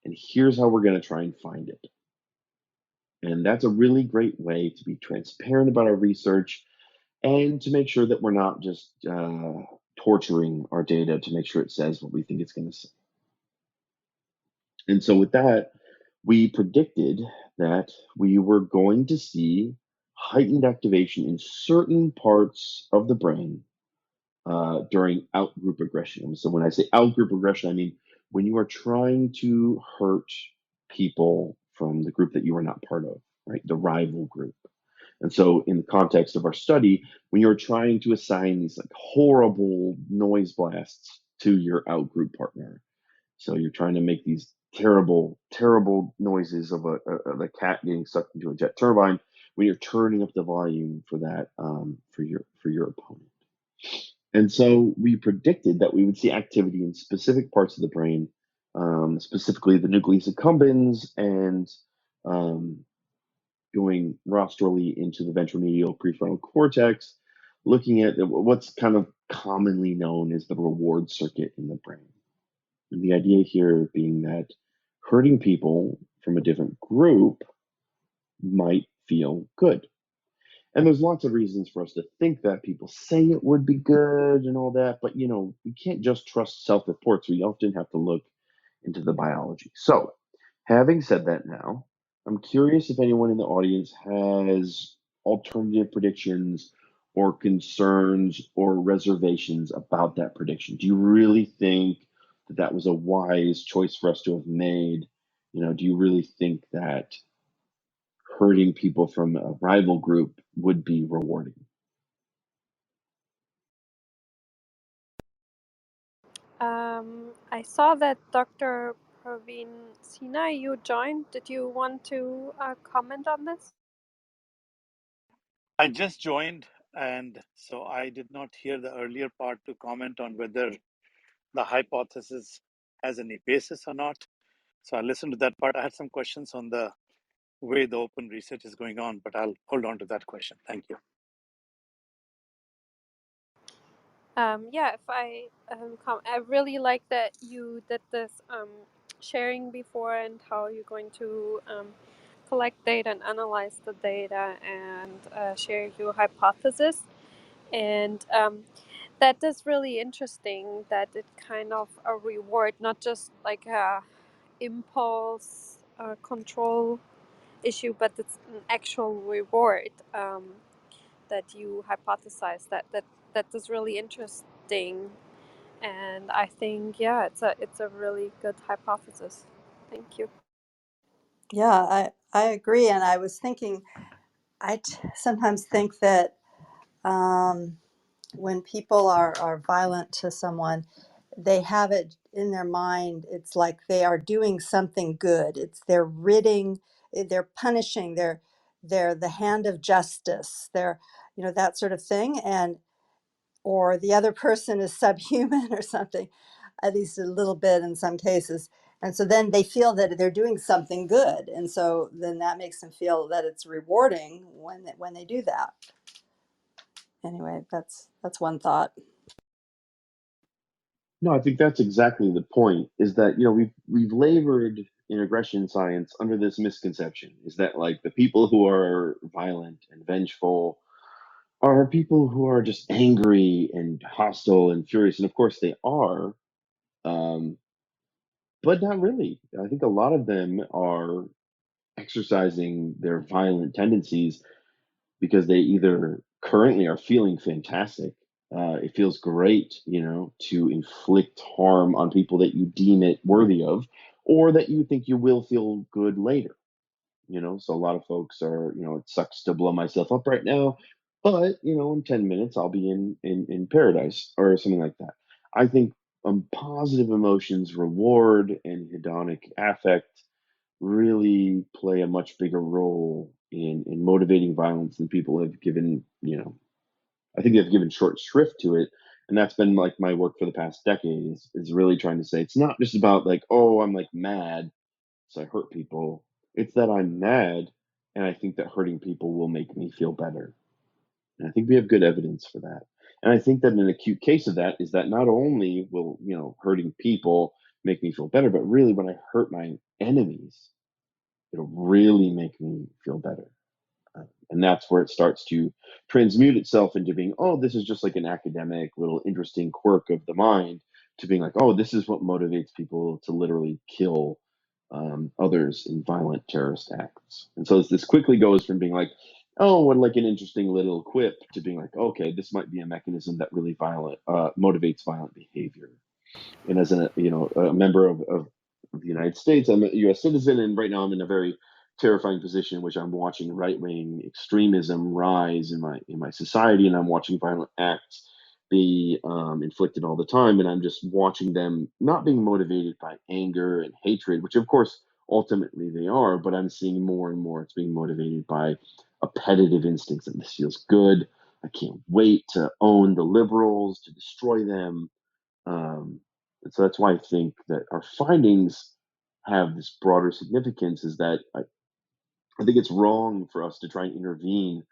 and here's how we're going to try and find it. And that's a really great way to be transparent about our research and to make sure that we're not just torturing our data to make sure it says what we think it's going to say. And so with that, we predicted that we were going to see heightened activation in certain parts of the brain during outgroup aggression. So when I say outgroup aggression, I mean when you are trying to hurt people from the group that you are not part of, right? The rival group. And so in the context of our study, when you're trying to assign these like horrible noise blasts to your outgroup partner, so you're trying to make these terrible, terrible noises of a cat getting sucked into a jet turbine when you're turning up the volume for that for your opponent. And so we predicted that we would see activity in specific parts of the brain, specifically the nucleus accumbens and going rostrally into the ventromedial prefrontal cortex, looking at what's kind of commonly known as the reward circuit in the brain. And the idea here being that hurting people from a different group might feel good. And there's lots of reasons for us to think that. People say it would be good and all that, but we can't just trust self-reports. We often have to look into the biology. So, having said that now, I'm curious if anyone in the audience has alternative predictions or concerns or reservations about that prediction. Do you really think that that was a wise choice for us to have made? Do you really think that hurting people from a rival group would be rewarding?
I saw that Dr. Praveen Sina, you joined. Did you want to comment on this?
I just joined, and so I did not hear the earlier part to comment on whether the hypothesis has any basis or not. So I listened to that part. I had some questions on the way the open research is going on, but I'll hold on to that question. Thank you.
Yeah, if I I really like that you did this sharing before and how you're going to collect data and analyze the data and share your hypothesis. And that is really interesting that it kind of a reward, not just like a impulse control issue, but it's an actual reward that you hypothesize. That is really interesting, and I think it's a really good hypothesis. Thank you.
Yeah, I agree. And I was thinking, sometimes think that when people are violent to someone, they have it in their mind. It's like they are doing something good. They're punishing, they're the hand of justice. They're, that sort of thing. And or the other person is subhuman or something, at least a little bit in some cases. And so then they feel that they're doing something good. And so then that makes them feel that it's rewarding when they do that. Anyway, that's one thought.
No, I think that's exactly the point. Is that we've labored in aggression science under this misconception: is that like the people who are violent and vengeful are people who are just angry and hostile and furious, and of course they are, um, but not really. I think a lot of them are exercising their violent tendencies because they either currently are feeling fantastic. It feels great, to inflict harm on people that you deem it worthy of, or that you think you will feel good later. So a lot of folks are, it sucks to blow myself up right now, but in 10 minutes I'll be in paradise or something like that. I think positive emotions, reward, and hedonic affect really play a much bigger role in motivating violence than people have given, I think they've given short shrift to it. And that's been like my work for the past decade is really trying to say it's not just about like, oh, I'm like mad, so I hurt people. It's that I'm mad and I think that hurting people will make me feel better. And I think we have good evidence for that. And I think that an acute case of that is that not only will, hurting people make me feel better, but really when I hurt my enemies, it'll really make me feel better. And that's where it starts to transmute itself into being, oh, this is just like an academic little interesting quirk of the mind, to being like, oh, this is what motivates people to literally kill others in violent terrorist acts. And so this quickly goes from being like, oh, what like an interesting little quip, to being like, okay, this might be a mechanism that really motivates violent behavior. And as a member of the United States, I'm a U.S. citizen, and right now I'm in a very terrifying position, in which I'm watching right wing extremism rise in my society, and I'm watching violent acts be inflicted all the time, and I'm just watching them not being motivated by anger and hatred, which of course ultimately they are, but I'm seeing more and more it's being motivated by appetitive instincts, and this feels good. I can't wait to own the liberals, to destroy them. And so that's why I think that our findings have this broader significance, is that I think it's wrong for us to try and intervene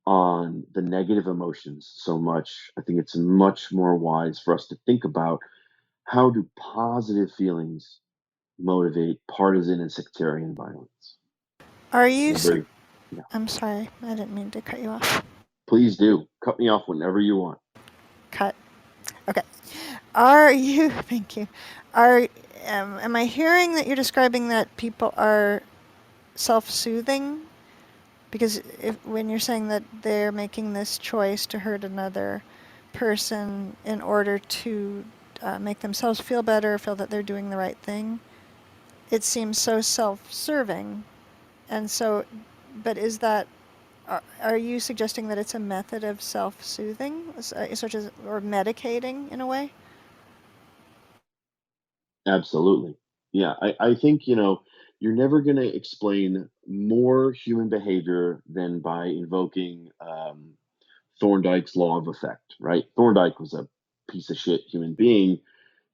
on the negative emotions so much. I think it's much more wise for us to think about how do positive feelings motivate partisan and sectarian violence.
Are you?
And I'm very, yeah,
I'm sorry, I didn't mean to cut you off.
please do cut me off whenever you want.
Cut. Okay. Are you? Thank you. Are am I hearing that you're describing that people are self-soothing? Because when you're saying that they're making this choice to hurt another person in order to make themselves feel better, feel that they're doing the right thing, it seems so self-serving. And so, but is that, are you suggesting that it's a method of self-soothing, such as, or medicating in a way?
Absolutely. Yeah, I think, you're never going to explain more human behavior than by invoking Thorndike's law of effect, right? Thorndike was a piece of shit human being,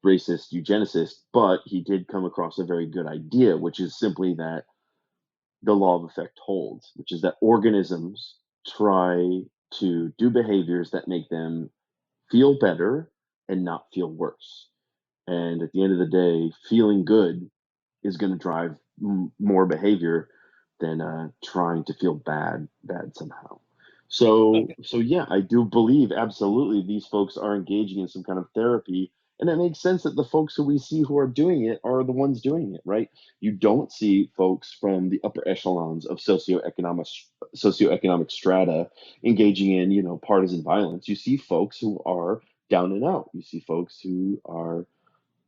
racist eugenicist, but he did come across a very good idea, which is simply that the law of effect holds, which is that organisms try to do behaviors that make them feel better and not feel worse. And at the end of the day, feeling good is going to drive more behavior than trying to feel bad somehow. So,
Okay.
so yeah, I do believe absolutely these folks are engaging in some kind of therapy, and it makes sense that the folks who we see who are doing it are the ones doing it, right? You don't see folks from the upper echelons of socioeconomic strata engaging in, partisan violence. You see folks who are down and out. You see folks who are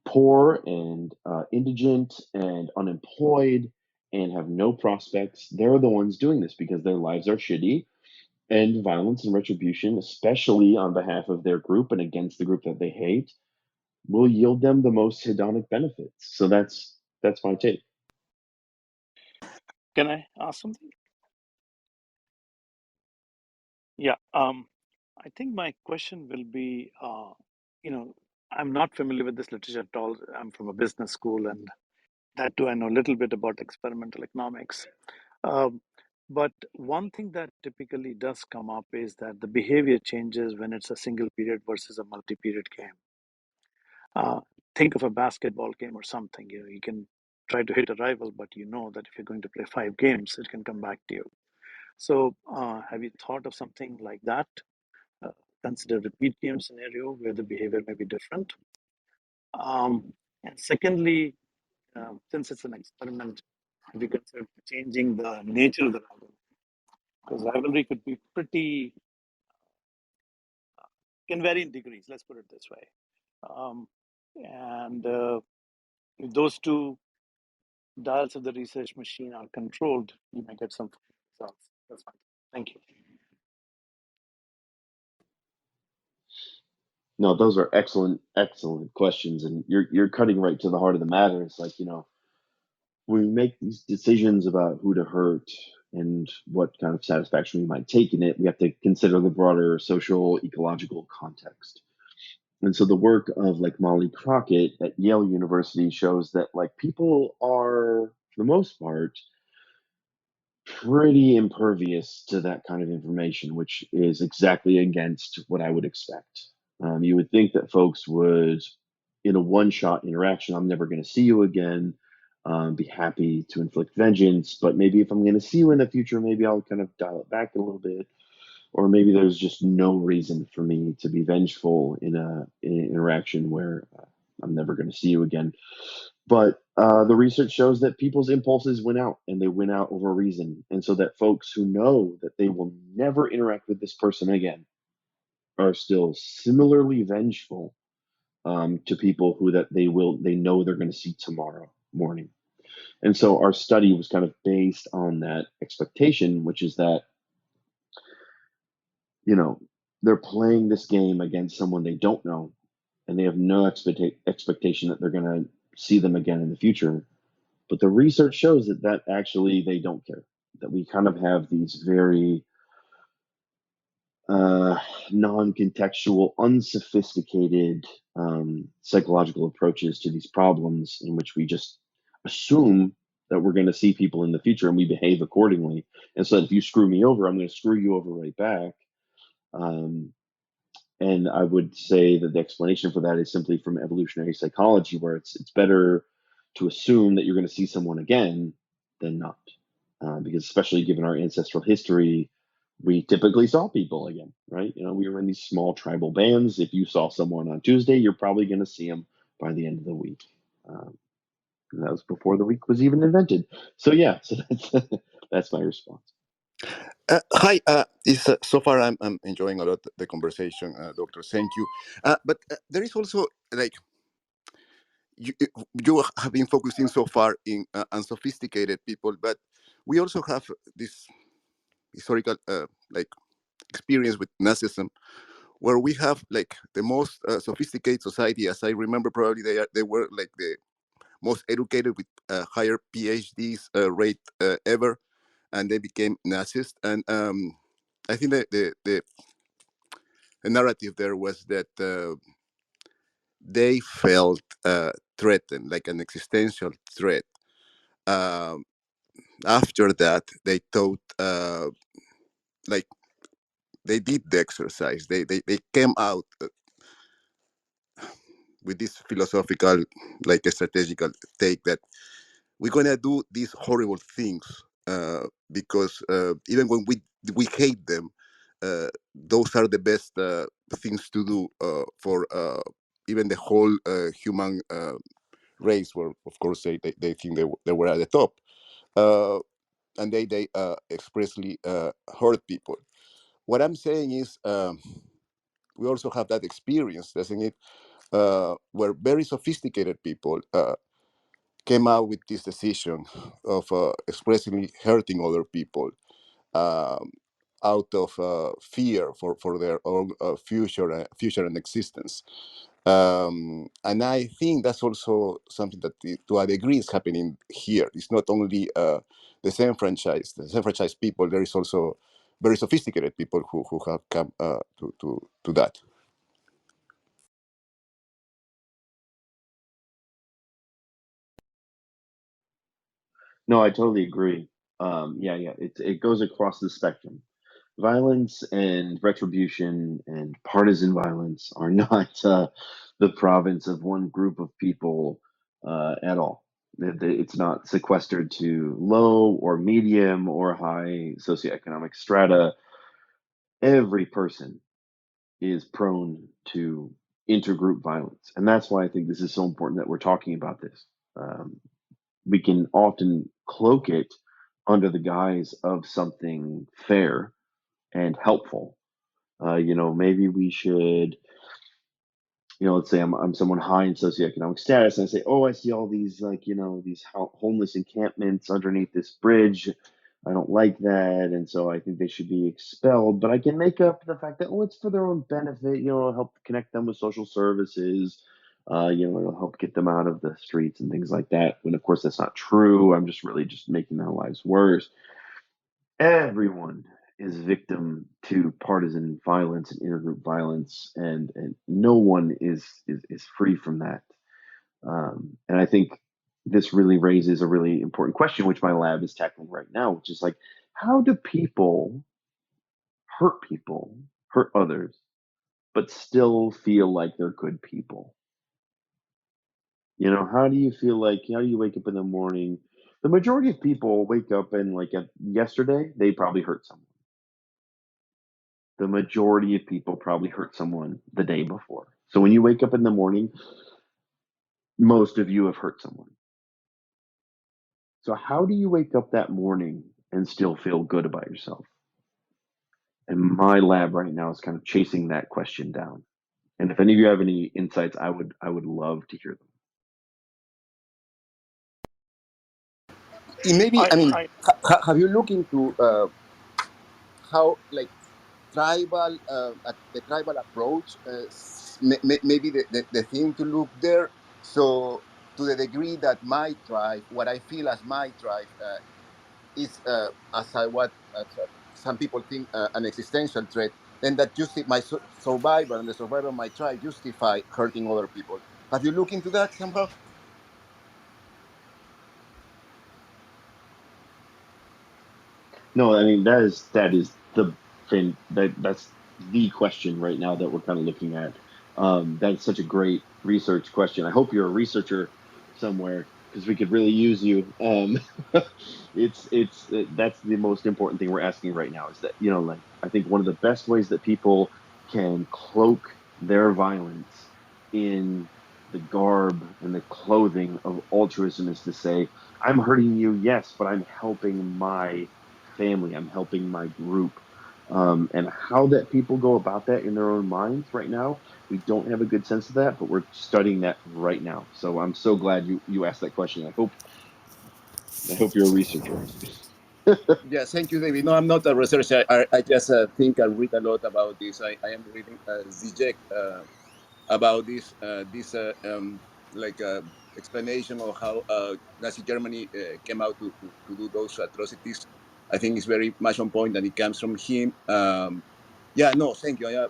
poor and indigent and unemployed and have no prospects. They're the ones doing this because their lives are shitty, and violence and retribution, especially on behalf of their group and against the group that they hate, will yield them the most hedonic benefits. So that's my take.
Can I ask something? Yeah. I think my question will be, I'm not familiar with this literature at all. I'm from a business school, and that too, I know a little bit about experimental economics. Um, but one thing that typically does come up is that the behavior changes when it's a single period versus a multi-period game. Think of a basketball game or something. You can try to hit a rival, but you know that if you're going to play 5 games, it can come back to you. So have you thought of something like that? Uh, Consider a PTM scenario where the behavior may be different. And secondly, since it's an experiment, have you considered changing the nature of the rivalry? Because rivalry could be pretty, can vary in degrees, let's put it this way. And if those two dials of the research machine are controlled, you may get some results. That's fine. Thank you.
No, those are excellent, excellent questions, and you're cutting right to the heart of the matter. It's like, when we make these decisions about who to hurt and what kind of satisfaction we might take in it, we have to consider the broader social ecological context. And so the work of like Molly Crockett at Yale University shows that like people are, for the most part, pretty impervious to that kind of information, which is exactly against what I would expect. You would think that folks would, in a one shot interaction, I'm never going to see you again, be happy to inflict vengeance. But maybe if I'm going to see you in the future, maybe I'll kind of dial it back a little bit. Or maybe there's just no reason for me to be vengeful in an interaction where I'm never going to see you again. But the research shows that people's impulses win out, and they win out over a reason. And so that folks who know that they will never interact with this person again are still similarly vengeful to people who that they know they're going to see tomorrow morning. And so our study was kind of based on that expectation, which is that, they're playing this game against someone they don't know, and they have no expectation that they're going to see them again in the future. But the research shows that actually they don't care. That we kind of have these very non-contextual, unsophisticated psychological approaches to these problems, in which we just assume that we're going to see people in the future and we behave accordingly. And so if you screw me over, I'm going to screw you over right back. And I would say that the explanation for that is simply from evolutionary psychology, where it's better to assume that you're going to see someone again than not. Because especially given our ancestral history, we typically saw people again, right? We were in these small tribal bands. If you saw someone on Tuesday, you're probably going to see them by the end of the week. And that was before the week was even invented. So yeah, so that's my response.
Hi, so far I'm enjoying a lot the conversation, Doctor. Thank you. But there is also like you, you have been focusing so far in unsophisticated people, but we also have this historical like experience with Nazism, where we have like the most sophisticated society. As I remember, probably they were like the most educated with higher PhDs rate ever, and they became Nazis. And I think that the narrative there was that they felt threatened, like an existential threat. Um, After that, they thought like they did the exercise. They came out with this philosophical, like a strategical take that we're gonna do these horrible things because even when we hate them, those are the best things to do for even the whole human race. Where of course they think they were at the top, and they expressly hurt people. What I'm saying is we also have that experience, doesn't it? Where very sophisticated people came out with this decision of expressly hurting other people um, out of fear for their own future and existence. And I think that's also something that, to a degree, is happening here. It's not only the same franchise people. There is also very sophisticated people who have come to that.
No, I totally agree. Yeah. It goes across the spectrum. Violence and retribution and partisan violence are not the province of one group of people at all. It's not sequestered to low or medium or high socioeconomic strata. Every person is prone to intergroup violence. And that's why I think this is so important that we're talking about this. We can often cloak it under the guise of something fair and helpful. Maybe we should, let's say I'm someone high in socioeconomic status, and I say, oh, I see all these these homeless encampments underneath this bridge. I don't like that, and so I think they should be expelled. But I can make up the fact that it's for their own benefit. It'll help connect them with social services. It'll help get them out of the streets and things like that. When of course that's not true. I'm just really just making their lives worse. Everyone is victim to partisan violence and intergroup violence, and no one is free from that. And I think this really raises a really important question, which my lab is tackling right now, which is like, how do people, hurt others, but still feel like they're good people? How do you feel like, how do you wake up in the morning? The majority of people wake up and like yesterday, they probably hurt someone. The majority of people probably hurt someone the day before. So when you wake up in the morning, most of you have hurt someone. So how do you wake up that morning and still feel good about yourself? And my lab right now is kind of chasing that question down. And if any of you have any insights, I would love to hear them.
Maybe,
I,
I mean,
I
have you looked into how, like, tribal, the tribal approach, maybe the thing to look there? So, to the degree that my tribe, what I feel as my tribe, is some people think an existential threat, then that my survival and the survival of my tribe justify hurting other people. Have you looked into that somehow?
No, I mean that is the thing that's the question right now that we're kind of looking at. That's such a great research question. I hope you're a researcher somewhere because we could really use you. That's the most important thing we're asking right now is that like I think one of the best ways that people can cloak their violence in the garb and the clothing of altruism is to say, I'm hurting you, yes, but I'm helping my family. I'm helping my group. And how that people go about that in their own minds right now, we don't have a good sense of that, but we're studying that right now. So I'm so glad you asked that question. I hope you're a researcher.
Yeah, thank you, David. No, I'm not a researcher. I just think I read a lot about this. I am reading Zizek about this like explanation of how Nazi Germany came out to do those atrocities. I think it's very much on point, and it comes from him. Yeah, no, thank you. I am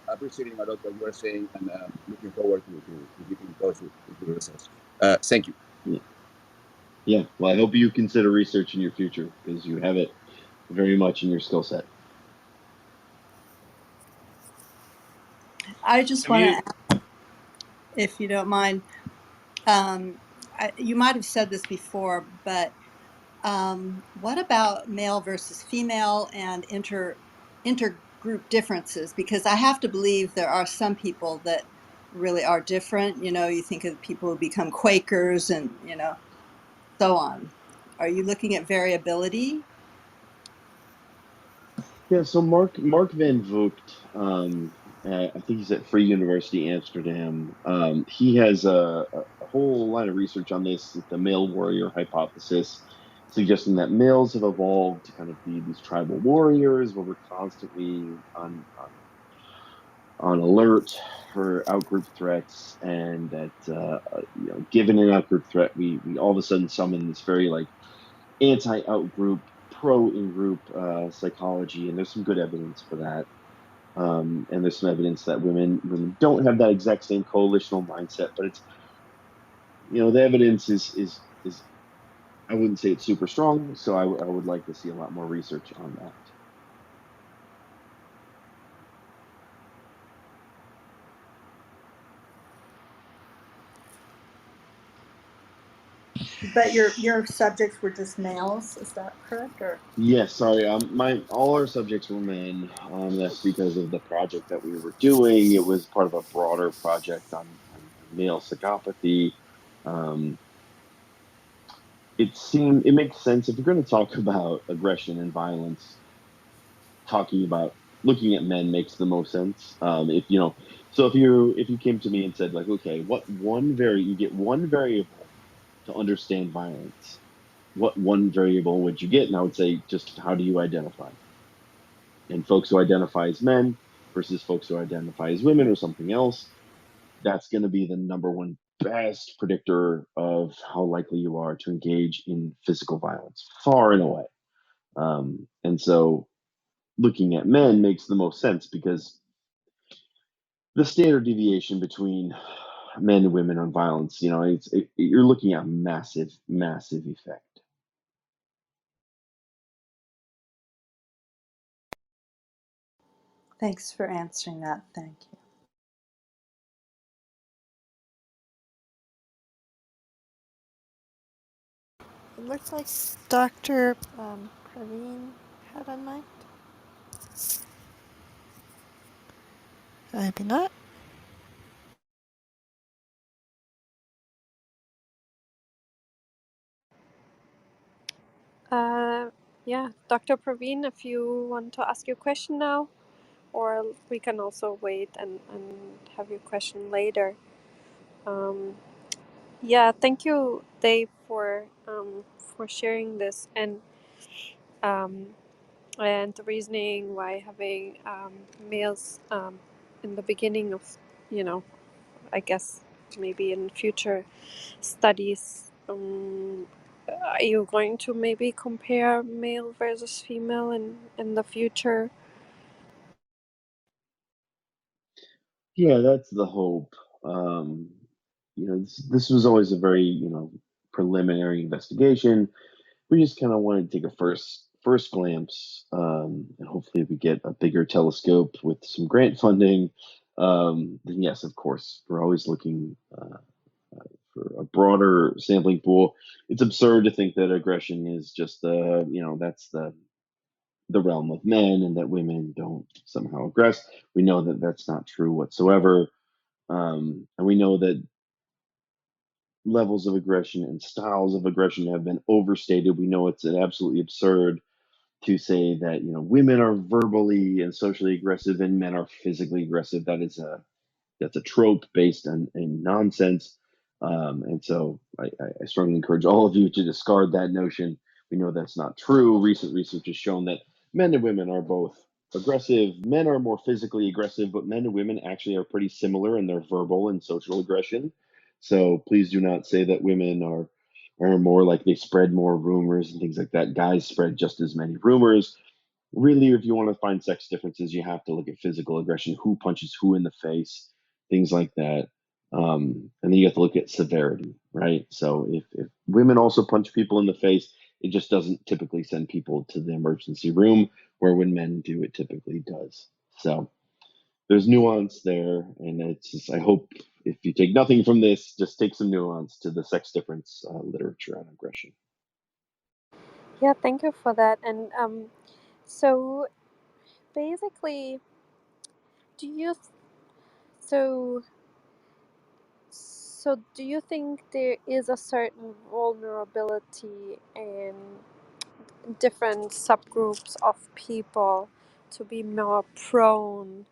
appreciating a lot what you are saying, and looking forward to keeping in touch with your research. Thank you.
Yeah. Yeah. Well, I hope you consider research in your future because you have it very much in your skill set.
I just
have
want
you
to, if you don't mind, you might have said this before, but what about male versus female and intergroup differences? Because I have to believe there are some people that really are different. You think of people who become Quakers and so on. Are you looking at variability?
Yeah, so Mark Van Vogt, I think he's at Free University Amsterdam. He has a whole line of research on this, the male warrior hypothesis, suggesting that males have evolved to kind of be these tribal warriors, where we're constantly on alert for outgroup threats, and that given an outgroup threat, we all of a sudden summon this very like anti-outgroup, pro-in-group psychology, and there's some good evidence for that. And there's some evidence that women don't have that exact same coalitional mindset, but it's the evidence is I wouldn't say it's super strong, so I would like to see a lot more research on that.
but your subjects were just males. Is that correct? Or
Yes, sorry. All our subjects were men. That's because of the project that we were doing. It was part of a broader project on male psychopathy. Um, it makes sense if you're going to talk about aggression and violence. Talking about looking at men makes the most sense. If you know, so if you came to me and said like, okay, you get one variable to understand violence. What one variable would you get? And I would say just how do you identify? And folks who identify as men versus folks who identify as women or something else, that's going to be the number one best predictor of how likely you are to engage in physical violence, far and away. And so looking at men makes the most sense because the standard deviation between men and women on violence, you're looking at massive, massive effect.
thanks for answering that. Thank you.
It looks like Dr. Praveen had unmiked. Maybe not.
Uh, yeah, Dr. Praveen, if you want to ask your question now, or we can also wait and have your question later. Um, yeah, thank you, Dave, for sharing this um, and the reasoning why having males in the beginning of, you know, I guess maybe in future studies. Are you going to maybe compare male versus female in the future?
Yeah, that's the hope. Um, this was always a very, preliminary investigation. We just kind of wanted to take a first glance, and hopefully we get a bigger telescope with some grant funding. Then yes, of course, we're always looking for a broader sampling pool. It's absurd to think that aggression is just that's the realm of men and that women don't somehow aggress. We know that that's not true whatsoever. And we know that levels of aggression and styles of aggression have been overstated. We know it's absolutely absurd to say that women are verbally and socially aggressive and men are physically aggressive. That's a trope based on in nonsense. And so I strongly encourage all of you to discard that notion. We know that's not true. Recent research has shown that men and women are both aggressive. Men are more physically aggressive, but men and women actually are pretty similar in their verbal and social aggression. So please do not say that women are more like they spread more rumors and things like that. Guys spread just as many rumors. Really, if you want to find sex differences, you have to look at physical aggression, who punches who in the face, things like that. And then you have to look at severity, right? So if women also punch people in the face, it just doesn't typically send people to the emergency room, where when men do, it typically does. So there's nuance there, and it's just, I hope if you take nothing from this, just take some nuance to the sex difference literature on aggression.
Yeah, thank you for that. And so basically, do you th- so so do you think there is a certain vulnerability in different subgroups of people to be more prone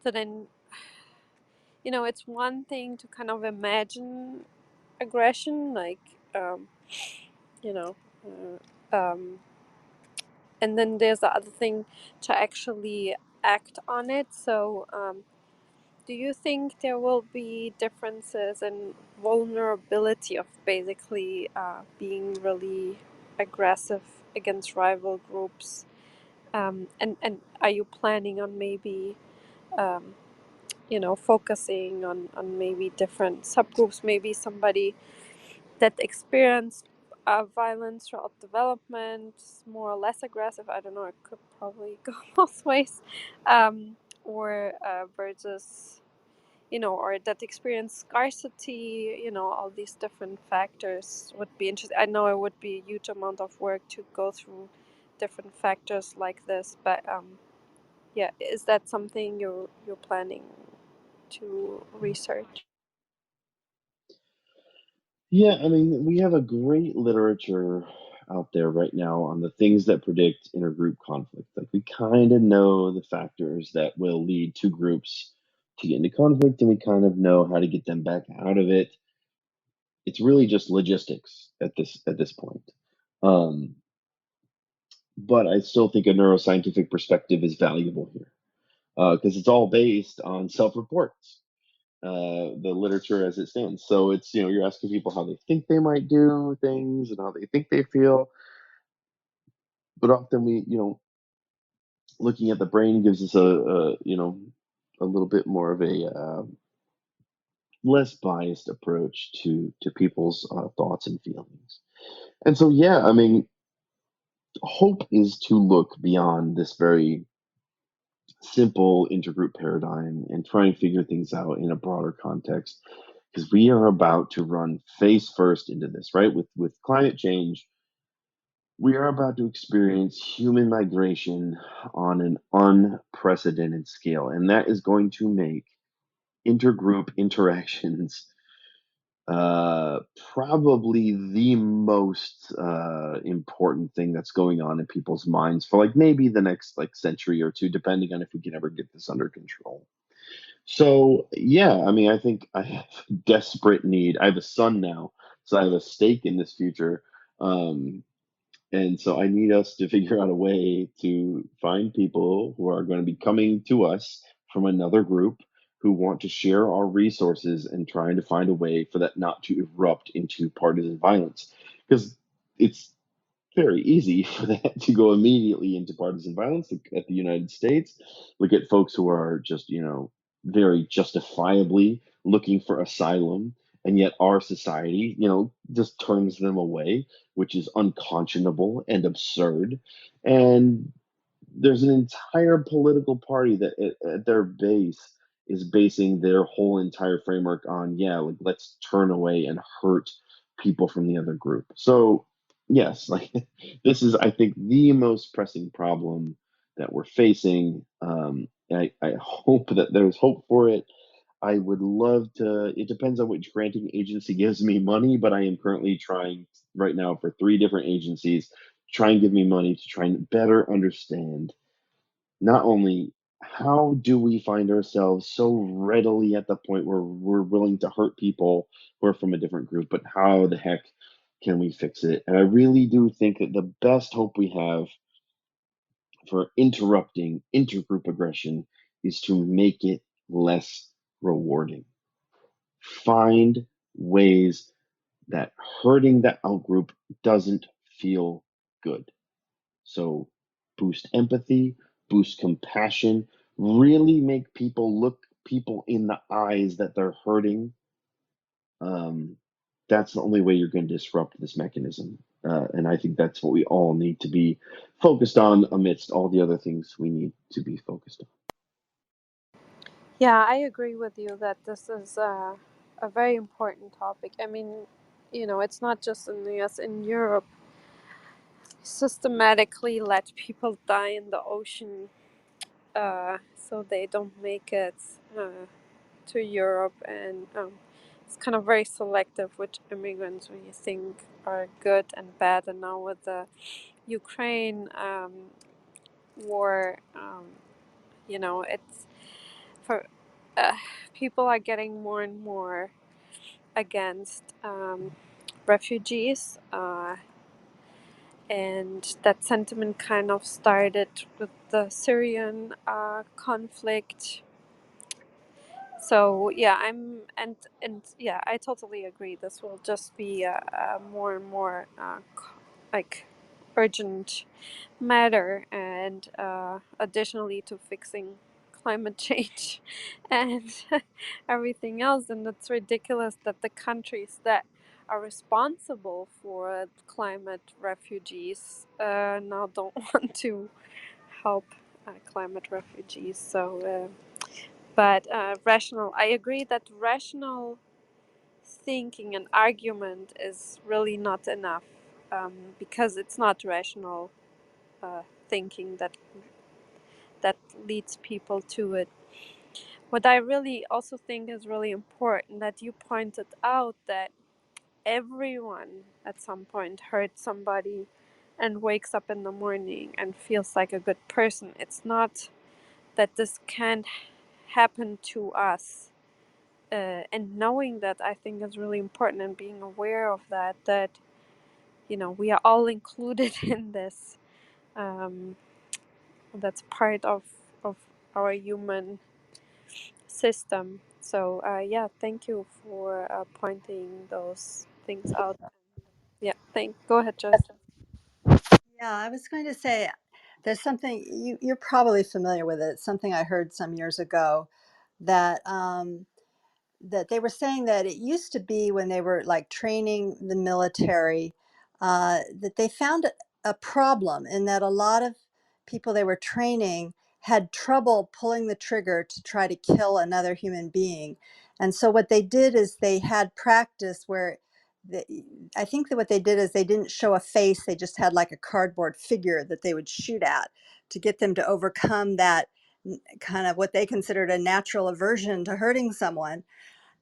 to then, it's one thing to kind of imagine aggression, like, you know, and then there's the other thing to actually act on it. So, do you think there will be differences in vulnerability of basically being really aggressive against rival groups? And are you planning on maybe focusing on maybe different subgroups, maybe somebody that experienced violence throughout development, more or less aggressive? I don't know, it could probably go both ways. Or versus or that experience scarcity, all these different factors would be interesting. I know it would be a huge amount of work to go through different factors like this, but yeah, is that something you're planning to research?
Yeah, I mean, we have a great literature out there right now on the things that predict intergroup conflict. Like, we kind of know the factors that will lead two groups to get into conflict, and we kind of know how to get them back out of it. It's really just logistics at this point. Um, but I still think a neuroscientific perspective is valuable here because it's all based on self-reports, the literature as it stands. So it's, you're asking people how they think they might do things and how they think they feel. But often looking at the brain gives us a little bit more of a less biased approach to people's thoughts and feelings. And so, yeah, I mean, hope is to look beyond this very simple intergroup paradigm and try and figure things out in a broader context, because we are about to run face first into this, right? With climate change, we are about to experience human migration on an unprecedented scale, and that is going to make intergroup interactions uh, probably the most important thing that's going on in people's minds for like maybe the next like century or two, depending on if we can ever get this under control. So yeah, I mean, I think I have desperate need. I have a son now, so I have a stake in this future. Um, and so I need us to figure out a way to find people who are going to be coming to us from another group who want to share our resources and trying to find a way for that not to erupt into partisan violence. Because it's very easy for that to go immediately into partisan violence. Look at the United States. Look at folks who are just, very justifiably looking for asylum, and yet our society, just turns them away, which is unconscionable and absurd. And there's an entire political party that at their base is basing their whole entire framework on, yeah, like, let's turn away and hurt people from the other group. So yes, like, this is, I think, the most pressing problem that we're facing. I hope that there's hope for it. I would love to. It depends on which granting agency gives me money, but I am currently trying right now for 3 different agencies to try and give me money to try and better understand not only how do we find ourselves so readily at the point where we're willing to hurt people who are from a different group, but how the heck can we fix it? And I really do think that the best hope we have for interrupting intergroup aggression is to make it less rewarding. Find ways that hurting the outgroup doesn't feel good. So boost empathy, boost compassion, really make people look people in the eyes that they're hurting. Um, that's the only way you're going to disrupt this mechanism. And I think that's what we all need to be focused on amidst all the other things we need to be focused on.
Yeah, I agree with you that this is a very important topic. I mean, it's not just in the US, in Europe, systematically let people die in the ocean so they don't make it to Europe. And it's kind of very selective which immigrants we think are good and bad. And now with the Ukraine war, it's for people are getting more and more against refugees, and that sentiment kind of started with the Syrian conflict. So yeah, and yeah, I totally agree. This will just be a more and more like urgent matter, and additionally to fixing climate change and everything else. And it's ridiculous that the countries that are responsible for climate refugees now don't want to help climate refugees. So But rational, I agree that rational thinking and argument is really not enough, because it's not rational thinking that leads people to it. What I really also think is really important that you pointed out, that everyone at some point hurt somebody and wakes up in the morning and feels like a good person. It's not that this can't happen to us. And knowing that, I think, is really important, and being aware of that we are all included in this. Um, that's part of our human system. So yeah, thank you for pointing those things out. Yeah, go ahead, Jess.
Yeah, I was going to say there's something you're probably familiar with it. Something I heard some years ago that that they were saying that it used to be when they were like training the military, that they found a problem in that a lot of people they were training had trouble pulling the trigger to try to kill another human being. And so what they did is they had practice where the, I think that what they did is they didn't show a face, they just had like a cardboard figure that they would shoot at to get them to overcome that kind of what they considered a natural aversion to hurting someone.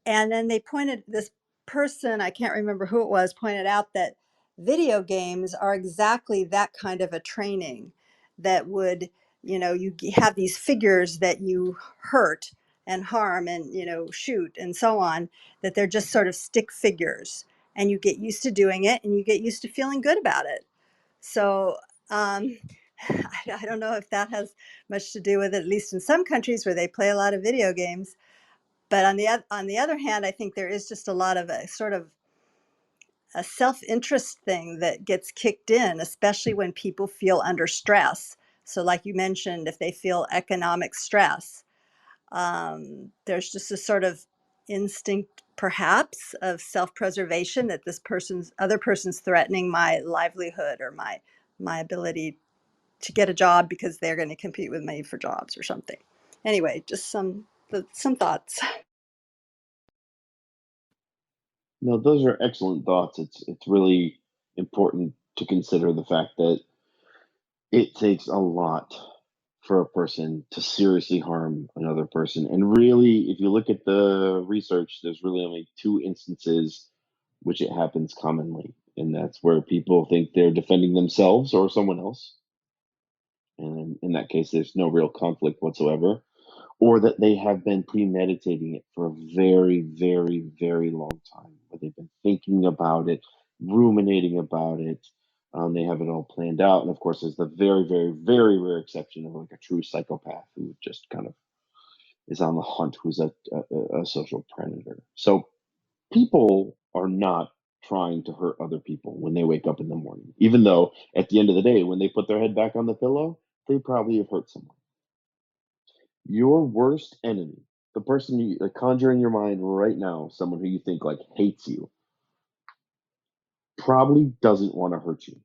And then they pointed, this person, I can't remember who it was, pointed out that video games are exactly that kind of a training that would, you have these figures that you hurt and harm and, shoot and so on, that they're just sort of stick figures. And you get used to doing it and you get used to feeling good about it. So I don't know if that has much to do with it, at least in some countries where they play a lot of video games. But on the other hand, I think there is just a lot of a sort of a self-interest thing that gets kicked in, especially when people feel under stress. So like you mentioned, if they feel economic stress, there's just a sort of instinct perhaps of self-preservation that other person's threatening my livelihood or my ability to get a job because they're going to compete with me for jobs or something. Anyway, just some thoughts.
No, those are excellent thoughts. It's really important to consider the fact that it takes a lot for a person to seriously harm another person. And really, if you look at the research, there's really only two instances which it happens commonly. And that's where people think they're defending themselves or someone else. And in that case, there's no real conflict whatsoever. Or that they have been premeditating it for a very, very, very long time, where they've been thinking about it, ruminating about it. They have it all planned out. And of course, there's the very, very, very rare exception of like a true psychopath who just kind of is on the hunt, who's a social predator. So people are not trying to hurt other people when they wake up in the morning, even though at the end of the day, when they put their head back on the pillow, they probably have hurt someone. Your worst enemy, the person you like, conjure in your mind right now, someone who you think like hates you, probably doesn't want to hurt you.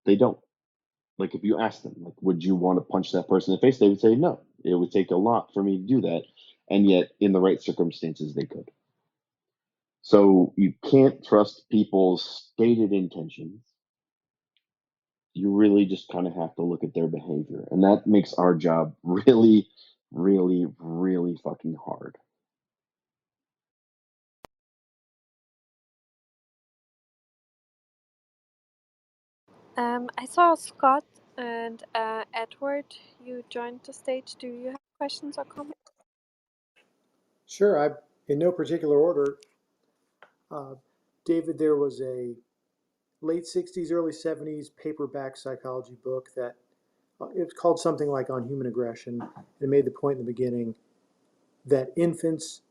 They don't. Like if you ask them, like, would you want to punch that person in the face? They would say no. It would take a lot for me to do that, and yet in the right circumstances, they could. So you can't trust people's stated intentions. You really just kind of have to look at their behavior, and that makes our job really, really, really fucking hard.
I saw Scott and Edward. You joined the stage. Do you have questions or comments?
Sure, in no particular order. Uh, David, there was a late 60s, early 70s paperback psychology book that it's called something like On Human Aggression. And it made the point in the beginning that infants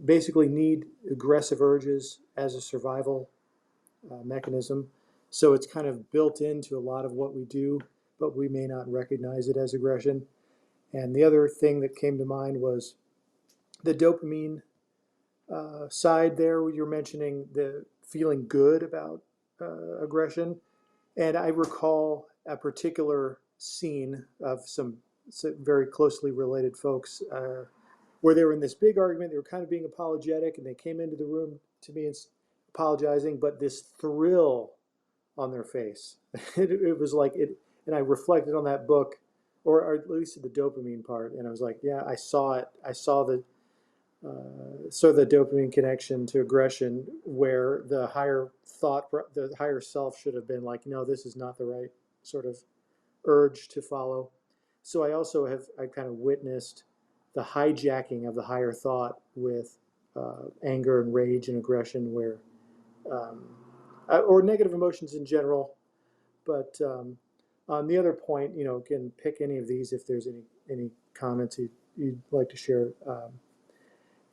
basically need aggressive urges as a survival mechanism. So it's kind of built into a lot of what we do, but we may not recognize it as aggression. And the other thing that came to mind was the dopamine side there. You're mentioning the feeling good about aggression. And I recall a particular scene of some very closely related folks, where they were in this big argument. They were kind of being apologetic, and they came into the room to me and apologizing, but this thrill on their face. It was like it, and I reflected on that book, or at least the dopamine part, and I was like, yeah, I saw it. I saw the the dopamine connection to aggression, where the higher thought, the higher self should have been like, no, this is not the right sort of urge to follow. So I kind of witnessed the hijacking of the higher thought with anger and rage and aggression, where um, or negative emotions in general. But on the other point, can pick any of these if there's any comments you'd like to share.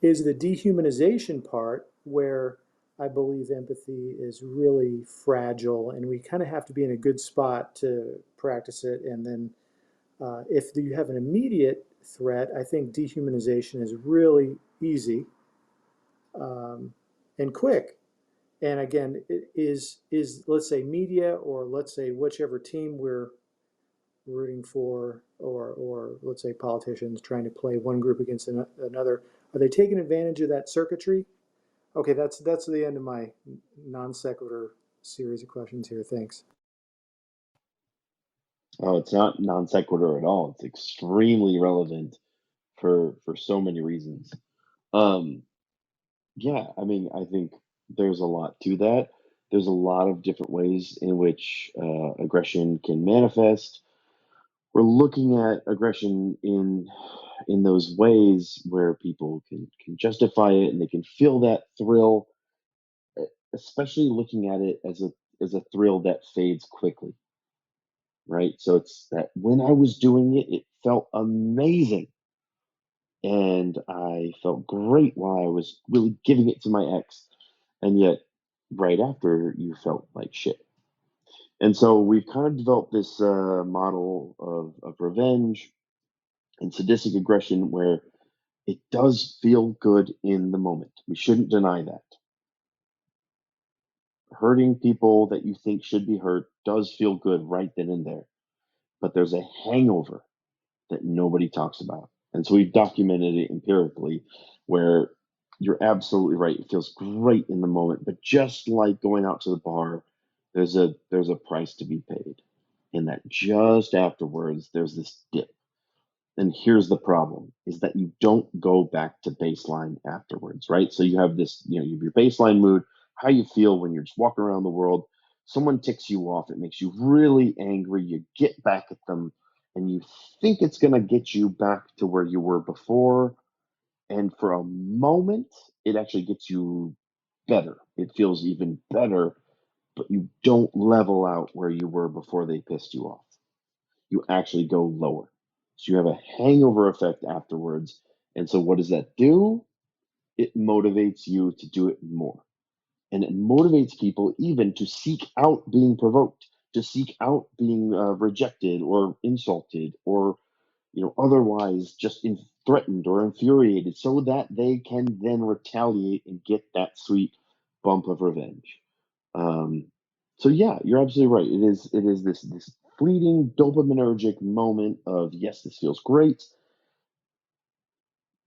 Is the dehumanization part, where I believe empathy is really fragile, and we kind of have to be in a good spot to practice it. And then if you have an immediate threat, I think dehumanization is really easy and quick. And again, it is let's say media, or let's say whichever team we're rooting for, or let's say politicians trying to play one group against another, are they taking advantage of that circuitry? Okay, that's the end of my non sequitur series of questions here. Thanks.
Oh, it's not non sequitur at all. It's extremely relevant for so many reasons. Yeah, I mean, I think there's a lot to that. There's a lot of different ways in which aggression can manifest. We're looking at aggression in those ways where people can justify it and they can feel that thrill, especially looking at it as a thrill that fades quickly, right? So it's that when I was doing it, it felt amazing. And I felt great while I was really giving it to my ex. And yet, right after, you felt like shit. And so we've kind of developed this model of revenge and sadistic aggression where it does feel good in the moment. We shouldn't deny that. Hurting people that you think should be hurt does feel good right then and there. But there's a hangover that nobody talks about. And so we've documented it empirically, where you're absolutely right. It feels great in the moment, but just like going out to the bar, there's a price to be paid. And that just afterwards there's this dip. And here's the problem is that you don't go back to baseline afterwards, right? So you have this, you have your baseline mood, how you feel when you're just walking around the world. Someone ticks you off, it makes you really angry. You get back at them and you think it's going to get you back to where you were before. And for a moment, it actually gets you better. It feels even better, but you don't level out where you were before they pissed you off. You actually go lower. So you have a hangover effect afterwards. And so what does that do? It motivates you to do it more. And it motivates people even to seek out being provoked, to seek out being rejected or insulted or otherwise just threatened or infuriated so that they can then retaliate and get that sweet bump of revenge. Um, so yeah, you're absolutely right. It is this fleeting dopaminergic moment of yes, this feels great,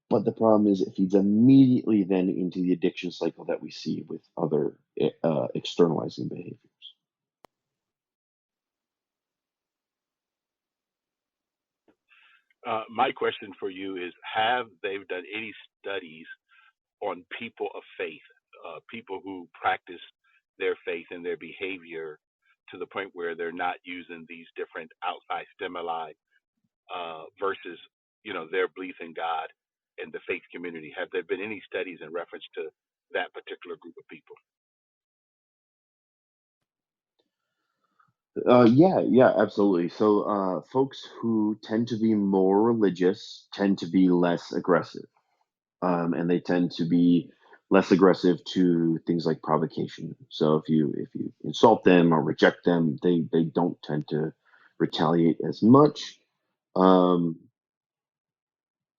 but the problem is it feeds immediately then into the addiction cycle that we see with other externalizing behaviors.
My question for you is: have they done any studies on people of faith, people who practice their faith and their behavior to the point where they're not using these different outside stimuli versus, their belief in God and the faith community? Have there been any studies in reference to that particular group of people?
Yeah, absolutely. So, folks who tend to be more religious tend to be less aggressive, and they tend to be less aggressive to things like provocation. So, if you insult them or reject them, they don't tend to retaliate as much, um,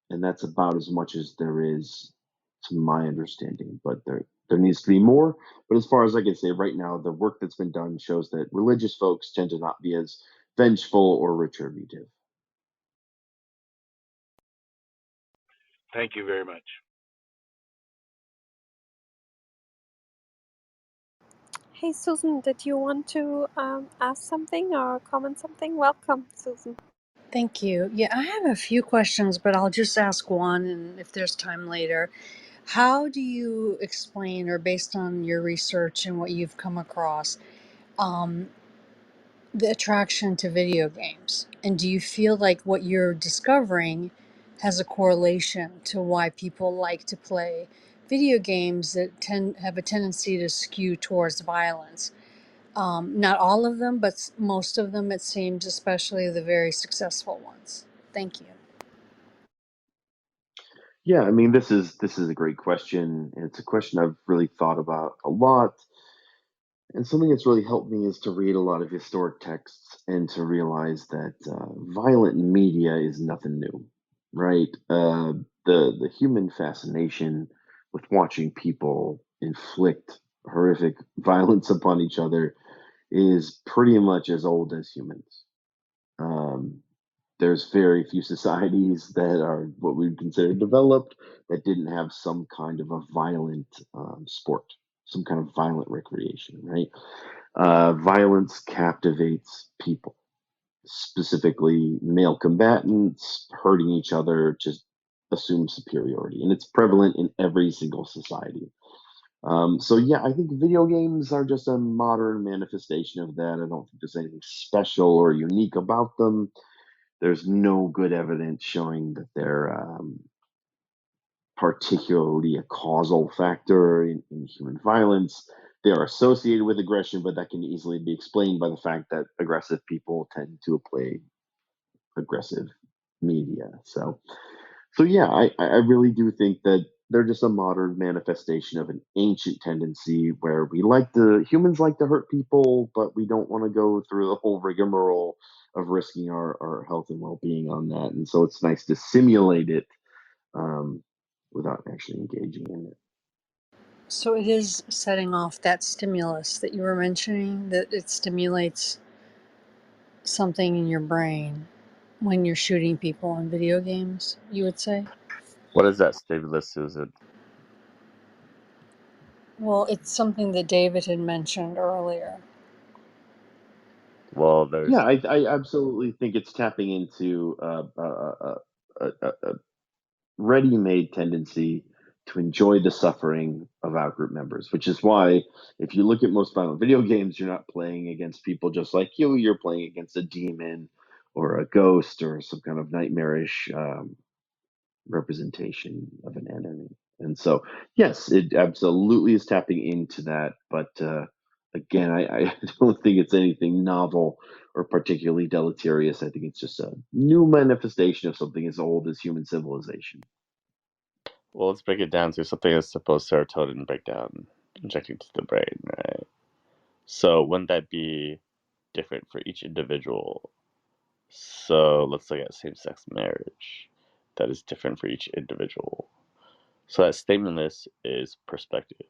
and that's about as much as there is, to my understanding. But there needs to be more. But as far as I can say right now, the work that's been done shows that religious folks tend to not be as vengeful or retributive.
Thank you very much.
Hey, Susan, did you want to ask something or comment something? Welcome, Susan.
Thank you. Yeah, I have a few questions, but I'll just ask one, and if there's time later. How do you explain, or based on your research and what you've come across, um, the attraction to video games? And do you feel like what you're discovering has a correlation to why people like to play video games that have a tendency to skew towards violence? Not all of them, but most of them, it seems, especially the very successful ones. Thank you.
Yeah, I mean, this is a great question, and it's a question I've really thought about a lot. And something that's really helped me is to read a lot of historic texts and to realize that violent media is nothing new, right? The human fascination with watching people inflict horrific violence upon each other is pretty much as old as humans. Um, there's very few societies that are what we would consider developed that didn't have some kind of a violent sport, some kind of violent recreation, right? Violence captivates people, specifically male combatants hurting each other to assume superiority. And it's prevalent in every single society. So, yeah, I think video games are just a modern manifestation of that. I don't think there's anything special or unique about them. There's no good evidence showing that they're particularly a causal factor in human violence. They are associated with aggression, but that can easily be explained by the fact that aggressive people tend to play aggressive media. So yeah, I really do think that they're just a modern manifestation of an ancient tendency where humans like to hurt people, but we don't want to go through the whole rigmarole of risking our health and well-being on that. And so it's nice to simulate it um, without actually engaging in it.
So it is setting off that stimulus that you were mentioning, that it stimulates something in your brain when you're shooting people in video games, you would say?
What is that stimulus, Susan?
Well, it's something that David had mentioned earlier.
Well,
Yeah,
there's
I absolutely think it's tapping into a ready-made tendency to enjoy the suffering of outgroup members, which is why if you look at most violent video games, you're not playing against people just like you're playing against a demon or a ghost or some kind of nightmarish representation of an enemy. And so, yes, it absolutely is tapping into that. But again, I don't think it's anything novel or particularly deleterious. I think it's just a new manifestation of something as old as human civilization.
well, let's break it down to something that's supposed serotonin breakdown injecting to the brain, right? So wouldn't that be different for each individual? So let's look at same-sex marriage. That is different for each individual. So that stimulus is perspective.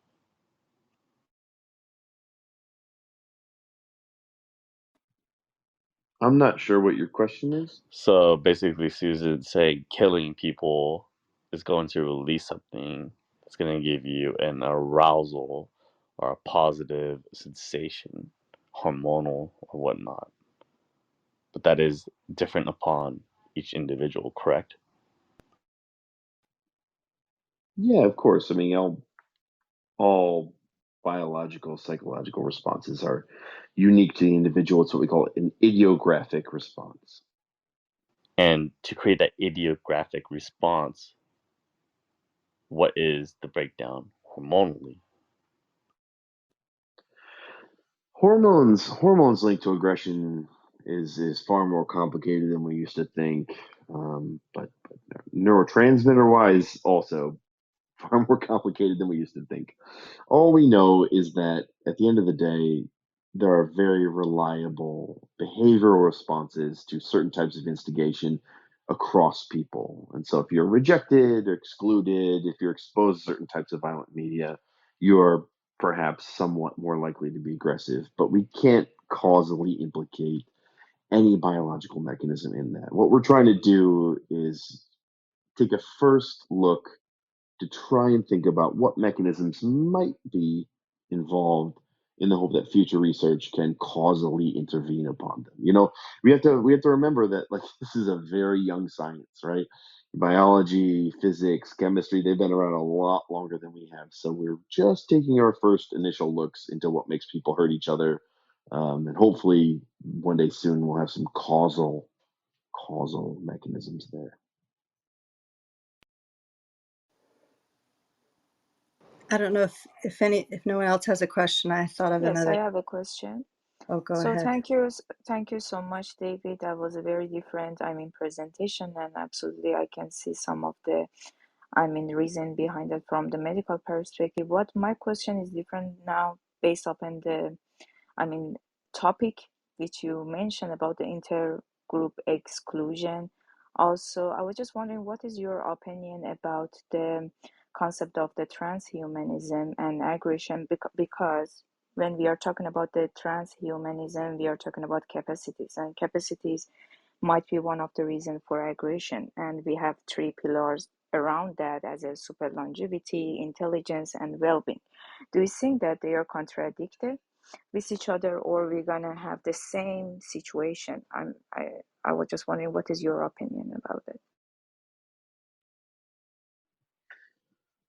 I'm not sure what your question is.
So basically, Susan saying killing people is going to release something that's going to give you an arousal or a positive sensation, hormonal or whatnot. But that is different upon each individual, correct?
Yeah, of course. I mean, all biological, psychological responses are unique to the individual. It's what we call an idiographic response.
And to create that idiographic response, what is the breakdown hormonally?
Hormones linked to aggression is far more complicated than we used to think. But neurotransmitter wise, also far more complicated than we used to think. All we know is that at the end of the day, there are very reliable behavioral responses to certain types of instigation across people. And so if you're rejected or excluded, if you're exposed to certain types of violent media, you're perhaps somewhat more likely to be aggressive. But we can't causally implicate any biological mechanism in that. What we're trying to do is take a first look to try and think about what mechanisms might be involved in the hope that future research can causally intervene upon them. We have to remember that like this is a very young science, right? Biology, physics, chemistry, they've been around a lot longer than we have. So we're just taking our first initial looks into what makes people hurt each other. And hopefully one day soon we'll have some causal mechanisms there.
I don't know if no one else has a question. I thought of
Yes, I
another.
have a question.
Oh, go
So
ahead.
thank you so much, David. That was a very different, presentation, and absolutely I can see some of the, reason behind it from the medical perspective. What my question is different now based upon the, I mean, topic which you mentioned about the intergroup exclusion. Also, I was just wondering, what is your opinion about the concept of the transhumanism and aggression? Because when we are talking about the transhumanism, we are talking about capacities, and capacities might be one of the reasons for aggression. And we have three pillars around that as a super longevity, intelligence, and well-being. Do you think that they are contradicted with each other, or we're gonna have the same situation? I was just wondering, what is your opinion about it?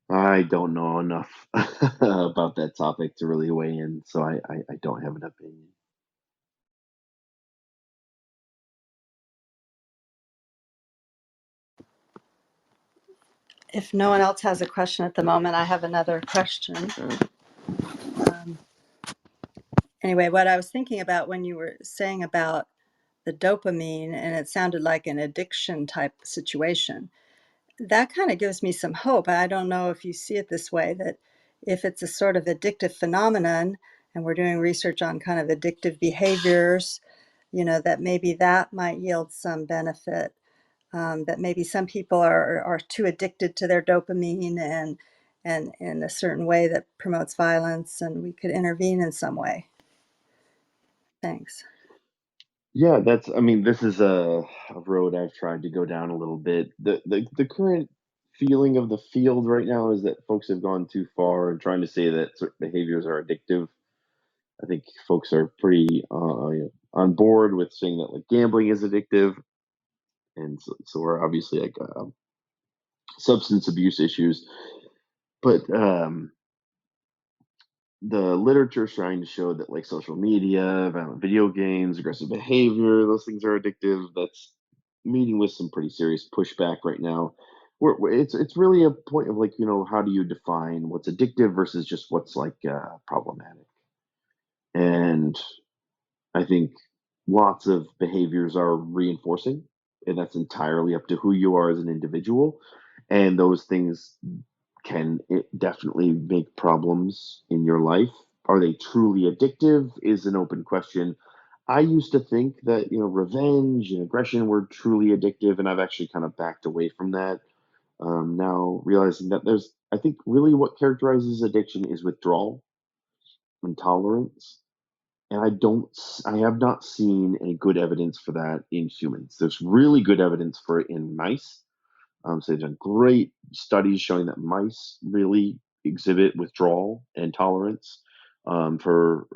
I don't know enough about that topic to really weigh in, so I don't have an opinion.
If no one else has a question at the moment, I have another question. Um, anyway, what I was thinking about when you were saying about the dopamine, and it sounded like an addiction type situation, that kind of gives me some hope. I don't know if you see it this way, that if it's a sort of addictive phenomenon, and we're doing research on kind of addictive behaviors, that maybe that might yield some benefit. That maybe some people are too addicted to their dopamine and in a certain way that promotes violence, and we could intervene in some way. Thanks.
Yeah, this is a road I've tried to go down a little bit. The current feeling of the field right now is that folks have gone too far in trying to say that certain behaviors are addictive. I think folks are pretty on board with saying that like gambling is addictive, and so we're obviously like substance abuse issues. But the literature is trying to show that like social media, violent video games, aggressive behavior, those things are addictive. That's meeting with some pretty serious pushback right now. It's really a point of like how do you define what's addictive versus just what's like problematic. And I think lots of behaviors are reinforcing, and that's entirely up to who you are as an individual. And those things can definitely make problems in your life. Are they truly addictive? Is an open question. I used to think that revenge and aggression were truly addictive, and I've actually kind of backed away from that. Now realizing that I think really what characterizes addiction is withdrawal, intolerance, and I have not seen any good evidence for that in humans. There's really good evidence for it in mice. So they've done great studies showing that mice really exhibit withdrawal and tolerance for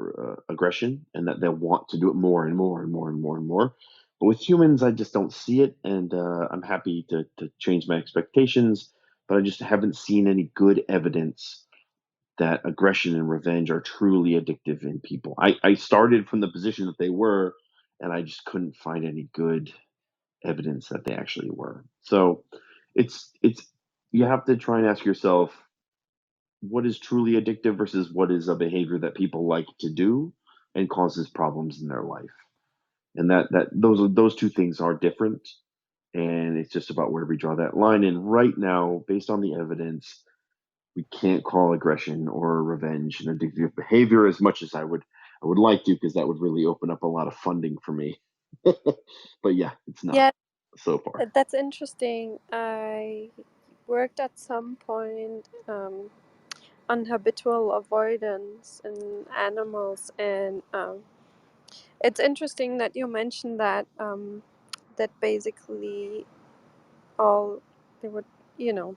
aggression, and that they'll want to do it more and more and more and more and more. But with humans, I just don't see it, and I'm happy to change my expectations. But I just haven't seen any good evidence that aggression and revenge are truly addictive in people. I started from the position that they were, and I just couldn't find any good evidence that they actually were. So it's you have to try and ask yourself what is truly addictive versus what is a behavior that people like to do and causes problems in their life. And that those two things are different, and it's just about where we draw that line. And right now, based on the evidence, we can't call aggression or revenge an addictive behavior as much as I would like to, because that would really open up a lot of funding for me. But yeah, it's not
Yeah,
so far.
that's interesting. I worked at some point on habitual avoidance in animals, and it's interesting that you mentioned that that basically all they were,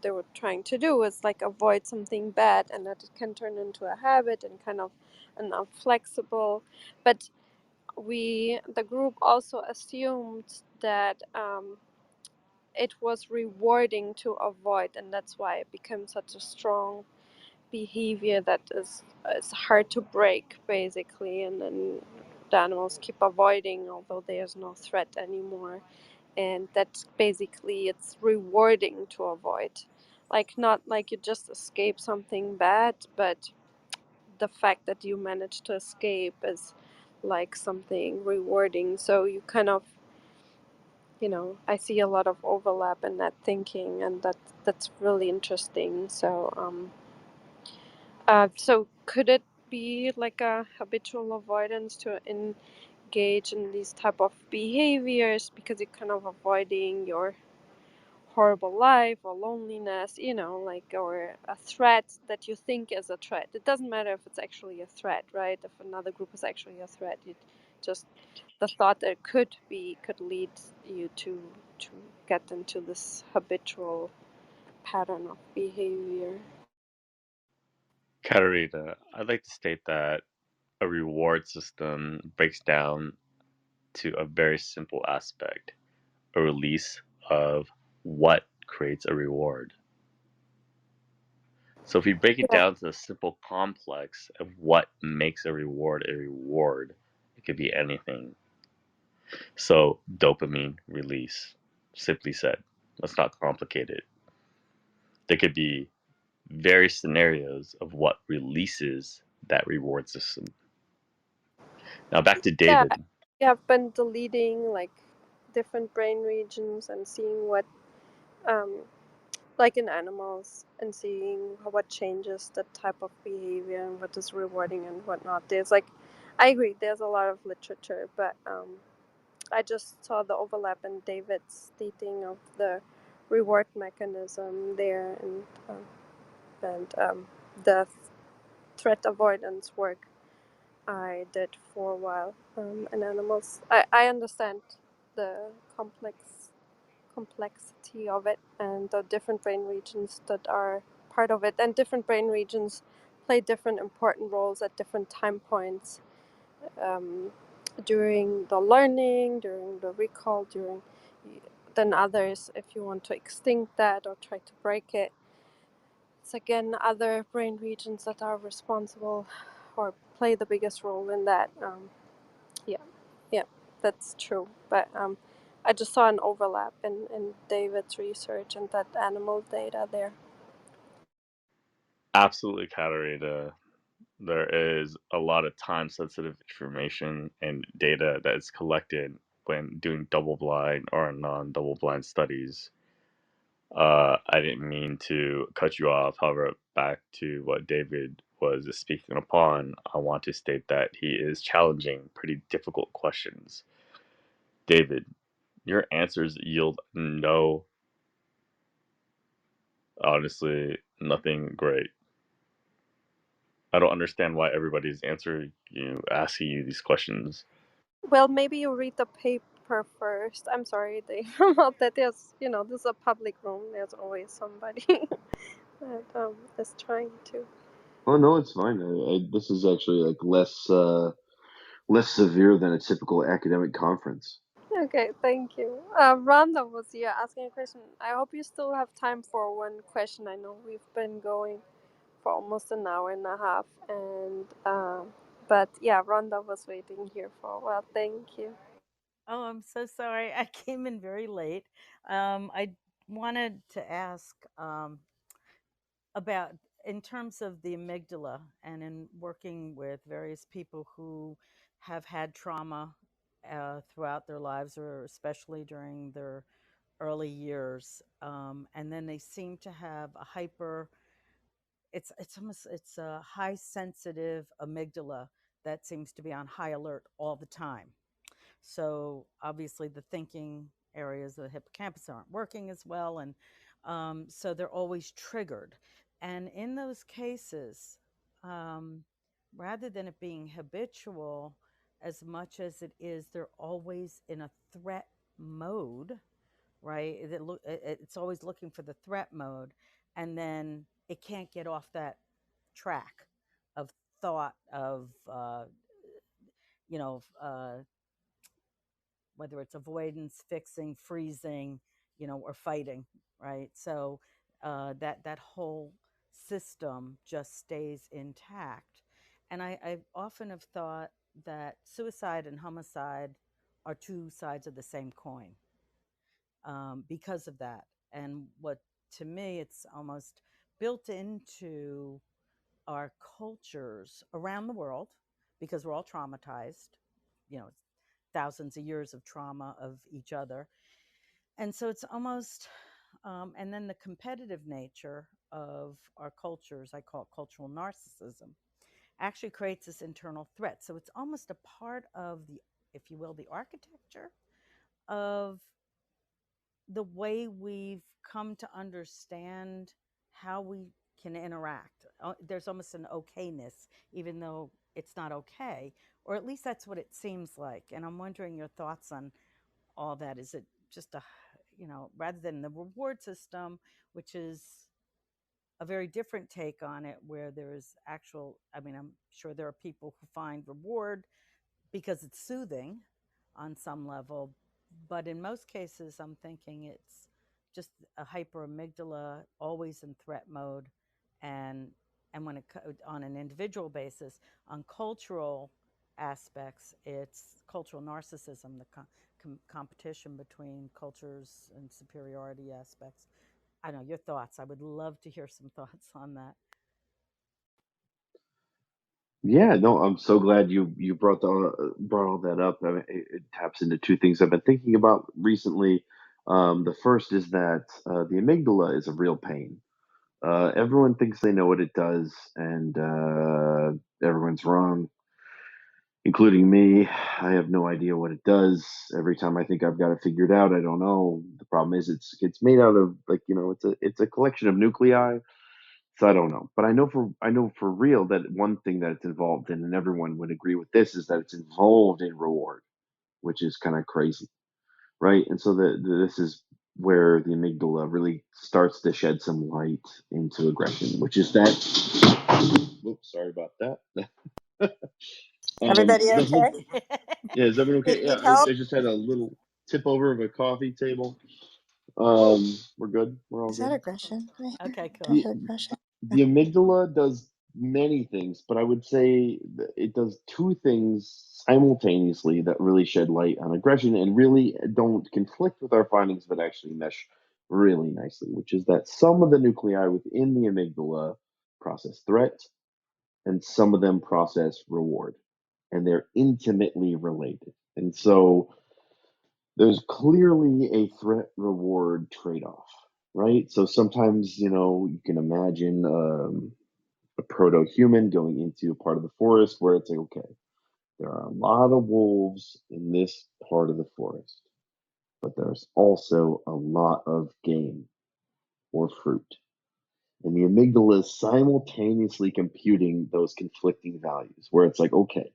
they were trying to do is like avoid something bad, and that it can turn into a habit and kind of an unflexible. But the group also assumed that it was rewarding to avoid, and that's why it became such a strong behavior that is hard to break, basically. And then the animals keep avoiding, although there's no threat anymore. And that's basically, it's rewarding to avoid, like not like you just escape something bad, but the fact that you manage to escape is like something rewarding. So you kind of, I see a lot of overlap in that thinking, and that's really interesting. So could it be like a habitual avoidance to engage in these type of behaviors because you're kind of avoiding your horrible life or loneliness, like, or a threat that you think is a threat. It doesn't matter if it's actually a threat, right? If another group is actually a threat, it just, the thought that it could be, could lead you to get into this habitual pattern of behavior.
Katarina, I'd like to state that a reward system breaks down to a very simple aspect: a release of what creates a reward. So if we break it
Yeah.
down to a simple complex of what makes a reward, it could be anything. So dopamine release, simply said. Let's not complicate it. There could be various scenarios of what releases that reward system. Now back to
Yeah,
David.
you have been deleting like different brain regions and seeing what, um, like in animals, and seeing what changes the type of behavior and what is rewarding and whatnot. There's like, I agree, there's a lot of literature, but I just saw the overlap in David's stating of the reward mechanism there, and the threat avoidance work I did for a while in animals. I understand the complexity of it and the different brain regions that are part of it, and different brain regions play different important roles at different time points, um, during the learning, during the recall, during than others. If you want to extinct that or try to break it, it's again other brain regions that are responsible or play the biggest role in that. Yeah, yeah, that's true. But I just saw an overlap in David's research and that animal data there.
Absolutely, Katarina. There is a lot of time sensitive information and data that is collected when doing double blind or non double blind studies. I didn't mean to cut you off. However, back to what David was speaking upon, I want to state that he is challenging pretty difficult questions. David, your answers yield honestly, nothing great. I don't understand why everybody's asking you these questions.
Well, maybe you read the paper first. I'm sorry, Dave, about that. There's, this is a public room. There's always somebody that is trying to.
Oh no, it's fine. This is actually like less severe than a typical academic conference.
Okay, thank you. Rhonda was here asking a question. I hope you still have time for one question. I know we've been going for almost an hour and a half, and but yeah, Rhonda was waiting here for a while. Thank you.
Oh, I'm so sorry. I came in very late. I wanted to ask about, in terms of the amygdala, and in working with various people who have had trauma throughout their lives, or especially during their early years, and then they seem to have a hyper. It's a high sensitive amygdala that seems to be on high alert all the time. So obviously, the thinking areas of the hippocampus aren't working as well, and so they're always triggered. And in those cases, um, rather than it being habitual, as much as it is, they're always in a threat mode, right? It's always looking for the threat mode, and then it can't get off that track of thought of you know whether it's avoidance, fixing, freezing, or fighting, right? So that whole system just stays intact. And I often have thought that suicide and homicide are two sides of the same coin because of that. And what, to me, it's almost built into our cultures around the world because we're all traumatized, you know, thousands of years of trauma of each other. And so it's almost, and then the competitive nature of our cultures, I call it cultural narcissism, actually creates this internal threat. So it's almost a part of the, if you will, the architecture of the way we've come to understand how we can interact. There's almost an okayness, even though it's not okay, or at least that's what it seems like. And I'm wondering your thoughts on all that. Is it just a, rather than the reward system, which is a very different take on it, where there's actual, I mean, I'm sure there are people who find reward because it's soothing on some level, but in most cases, I'm thinking it's just a hyperamygdala, always in threat mode, and when it on an individual basis, on cultural aspects, it's cultural narcissism, the competition between cultures and superiority aspects. I don't know your thoughts. I would love to hear some thoughts on that.
Yeah, no, I'm so glad you brought all that up. I mean, it taps into two things I've been thinking about recently. The first is that the amygdala is a real pain. Everyone thinks they know what it does, and everyone's wrong, including me. I have no idea what it does. Every time I think I've got it figured out, I don't know. The problem is it's made out of, like, it's a collection of nuclei. So I don't know, but I know for real that one thing that it's involved in, and everyone would agree with this, is that it's involved in reward, which is kind of crazy, right? And so this is where the amygdala really starts to shed some light into aggression, which is that. Oops, sorry about that.
Everybody
The whole.
okay?
Yeah, is everyone okay? Yeah,
Need
I
help?
just had a little tip over of a coffee table. We're good. We're all
Is that
good.
aggression?
Okay,
Do I
cool.
The
hear aggression?
the amygdala does many things, but I would say that it does two things simultaneously that really shed light on aggression and really don't conflict with our findings, but actually mesh really nicely, which is that some of the nuclei within the amygdala process threat and some of them process reward, and they're intimately related. And so there's clearly a threat reward trade off, right? So sometimes, you can imagine a proto human going into a part of the forest where it's like, okay, there are a lot of wolves in this part of the forest, but there's also a lot of game or fruit. And the amygdala is simultaneously computing those conflicting values where it's like, okay,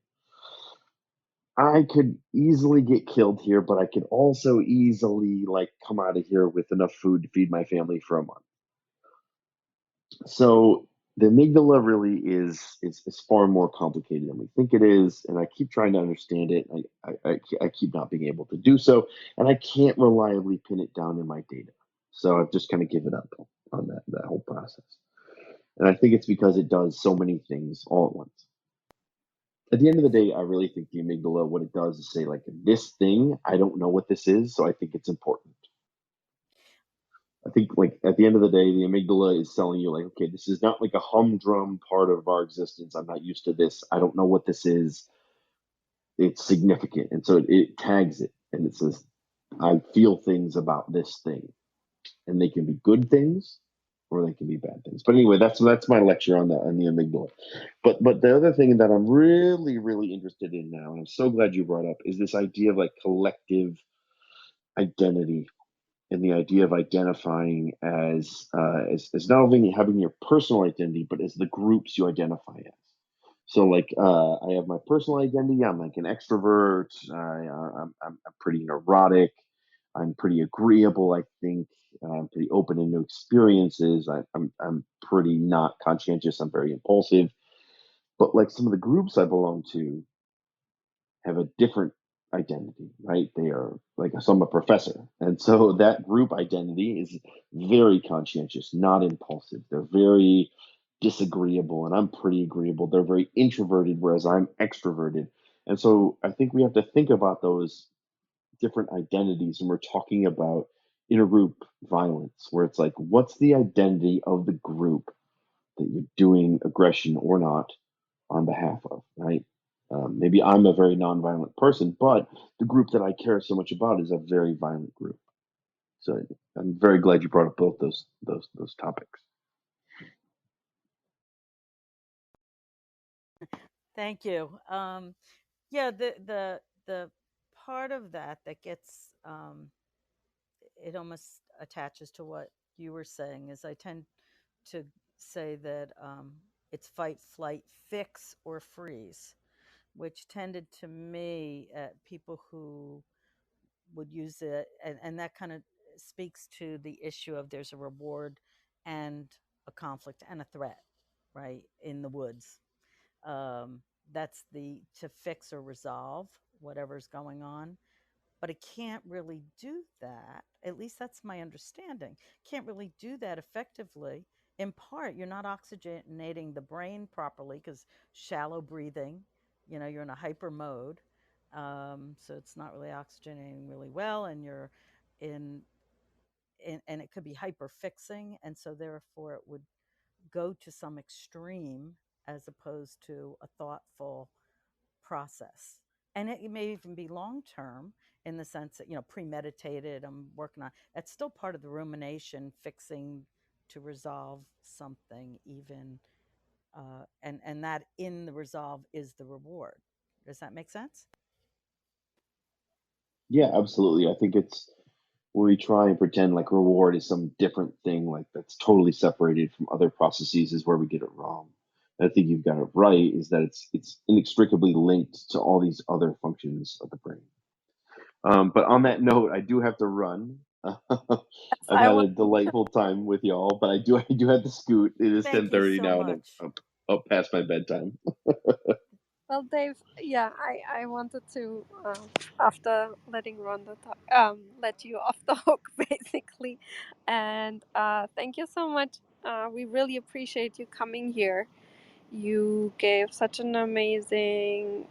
I could easily get killed here, but I could also easily like come out of here with enough food to feed my family for a month. So the amygdala really is far more complicated than we think it is, and I keep trying to understand it. I keep not being able to do so, and I can't reliably pin it down in my data. So I've just kind of given up on that whole process. And I think it's because it does so many things all at once. At the end of the day, I really think the amygdala, what it does is say, like, this thing, I don't know what this is, so I think it's important. I think, like, at the end of the day, the amygdala is telling you, like, okay, this is not like a humdrum part of our existence. I'm not used to this. I don't know what this is. It's significant. And so it tags it and it says, I feel things about this thing. And they can be good things or they can be bad things. But anyway, that's my lecture on the amygdala. But the other thing that I'm really, really interested in now, and I'm so glad you brought up, is this idea of like collective identity, and the idea of identifying as not only having your personal identity, but as the groups you identify as. So, like, I have my personal identity. I'm like an extrovert. I'm pretty neurotic. I'm pretty agreeable, I think. I'm pretty open to new experiences. I'm pretty not conscientious. I'm very impulsive. But like some of the groups I belong to have a different identity, right? They are like, so I'm a professor. And so that group identity is very conscientious, not impulsive. They're very disagreeable, and I'm pretty agreeable. They're very introverted, whereas I'm extroverted. And so I think we have to think about those different identities when we're talking about intergroup violence, where it's like, what's the identity of the group that you're doing aggression or not on behalf of, right? Maybe I'm a very nonviolent person, but the group that I care so much about is a very violent group. So I'm very glad you brought up both those topics.
Thank you. Yeah, the part of that that gets it almost attaches to what you were saying is I tend to say that it's fight, flight, fix, or freeze, which tended to me at people who would use it, and that kind of speaks to the issue of there's a reward and a conflict and a threat, right, in the woods. That's the to fix or resolve whatever's going on, but it can't really do that. At least that's my understanding. Can't really do that effectively. In part, you're not oxygenating the brain properly because shallow breathing, you're in a hyper mode. So it's not really oxygenating really well, and you're in, and it could be hyper fixing. And so therefore it would go to some extreme as opposed to a thoughtful process. And it may even be long term in the sense that, premeditated, I'm working on that's still part of the rumination, fixing to resolve something, even. And that in the resolve is the reward. Does that make sense?
Yeah, absolutely. I think it's when we try and pretend like reward is some different thing, like that's totally separated from other processes, is where we get it wrong. And I think you've got it right, is that it's inextricably linked to all these other functions of the brain. But on that note, I do have to run. I've
I
had
want.
a delightful time with y'all, but I do have to scoot. It is
Thank you
10:30
so
now, and I'm,
much.
I'm up past my bedtime.
Well, Dave, yeah, I wanted to, after letting Rhonda talk, let you off the hook, basically. And thank you so much. We really appreciate you coming here. You gave such an amazing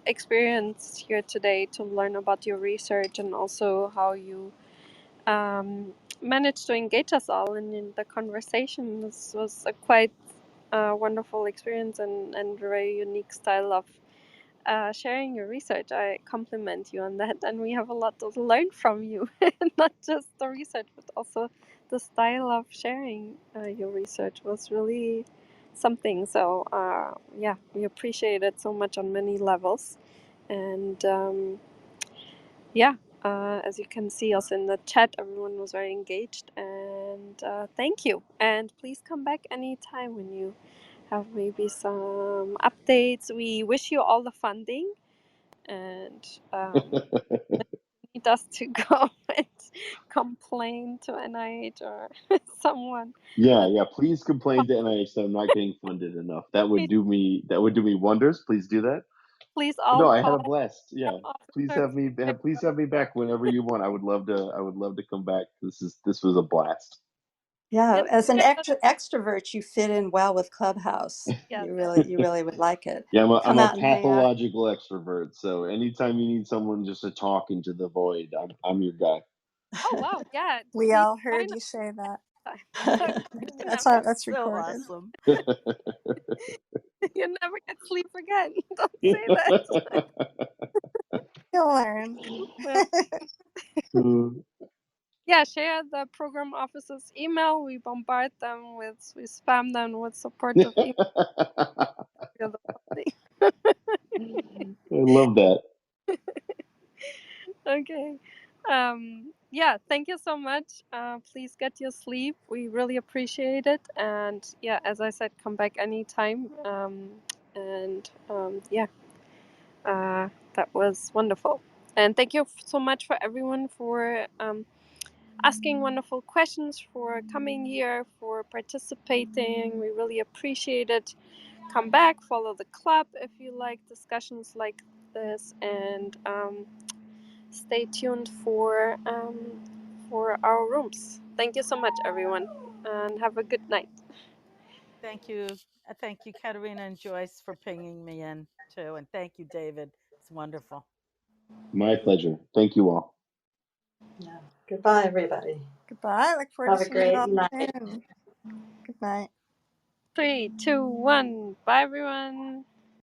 experience here today to learn about your research and also how you managed to engage us all in the conversation. This was a quite wonderful experience and very unique style of sharing your research. I compliment you on that, and we have a lot to learn from you, not just the research, but also the style of sharing your research was really something. So, yeah, we appreciate it so much on many levels. And yeah, as you can see also in the chat, everyone was very engaged. And thank you. And please come back anytime when you have maybe some updates. We wish you all the funding and need us to go and complain to NIH or someone.
Yeah,
But
yeah. Please complain to NIH that I'm not getting funded enough. That would do me wonders. Please do that.
please
But
all
no, I had a
call
blast. Yeah. Please
officers.
have me please have me back whenever you want. I would love to come back. This was a blast.
Yeah,
Yeah, as an
yeah,
extrovert, you fit in well with Clubhouse.
yeah,
You really would like it.
Yeah, I'm
Come
a
out and hang out.
pathological extrovert. So anytime you need someone just to talk into the void, I'm your guy.
oh wow, yeah.
We
Please
all
join
heard
us
you say that.
time. So you
That's
never,
all, that's
So
recorded.
awesome.
you never get sleep again. Don't say that.
You'll learn.
Well, yeah, share the program officer's email. We bombard them with, we spam them with supportive email. The funding.
I love that.
Okay. Yeah, thank you so much. Please get your sleep. We really appreciate it. And yeah, as I said, come back anytime. And yeah, that was wonderful. And thank you so much for everyone for asking wonderful questions, for coming here, for participating. We really appreciate it. Come back, follow the club if you like discussions like this, and stay tuned for our rooms. Thank you so much, everyone, and have a good night.
Thank you. Thank you, Katerina and Joyce, for pinging me in too. And thank you, David. It's wonderful.
My pleasure. Thank you all.
Yeah. Goodbye, everybody.
Goodbye. Look forward to
Have a
seeing you
great
all
night.
soon. Good night.
3, 2, 1. Bye, everyone.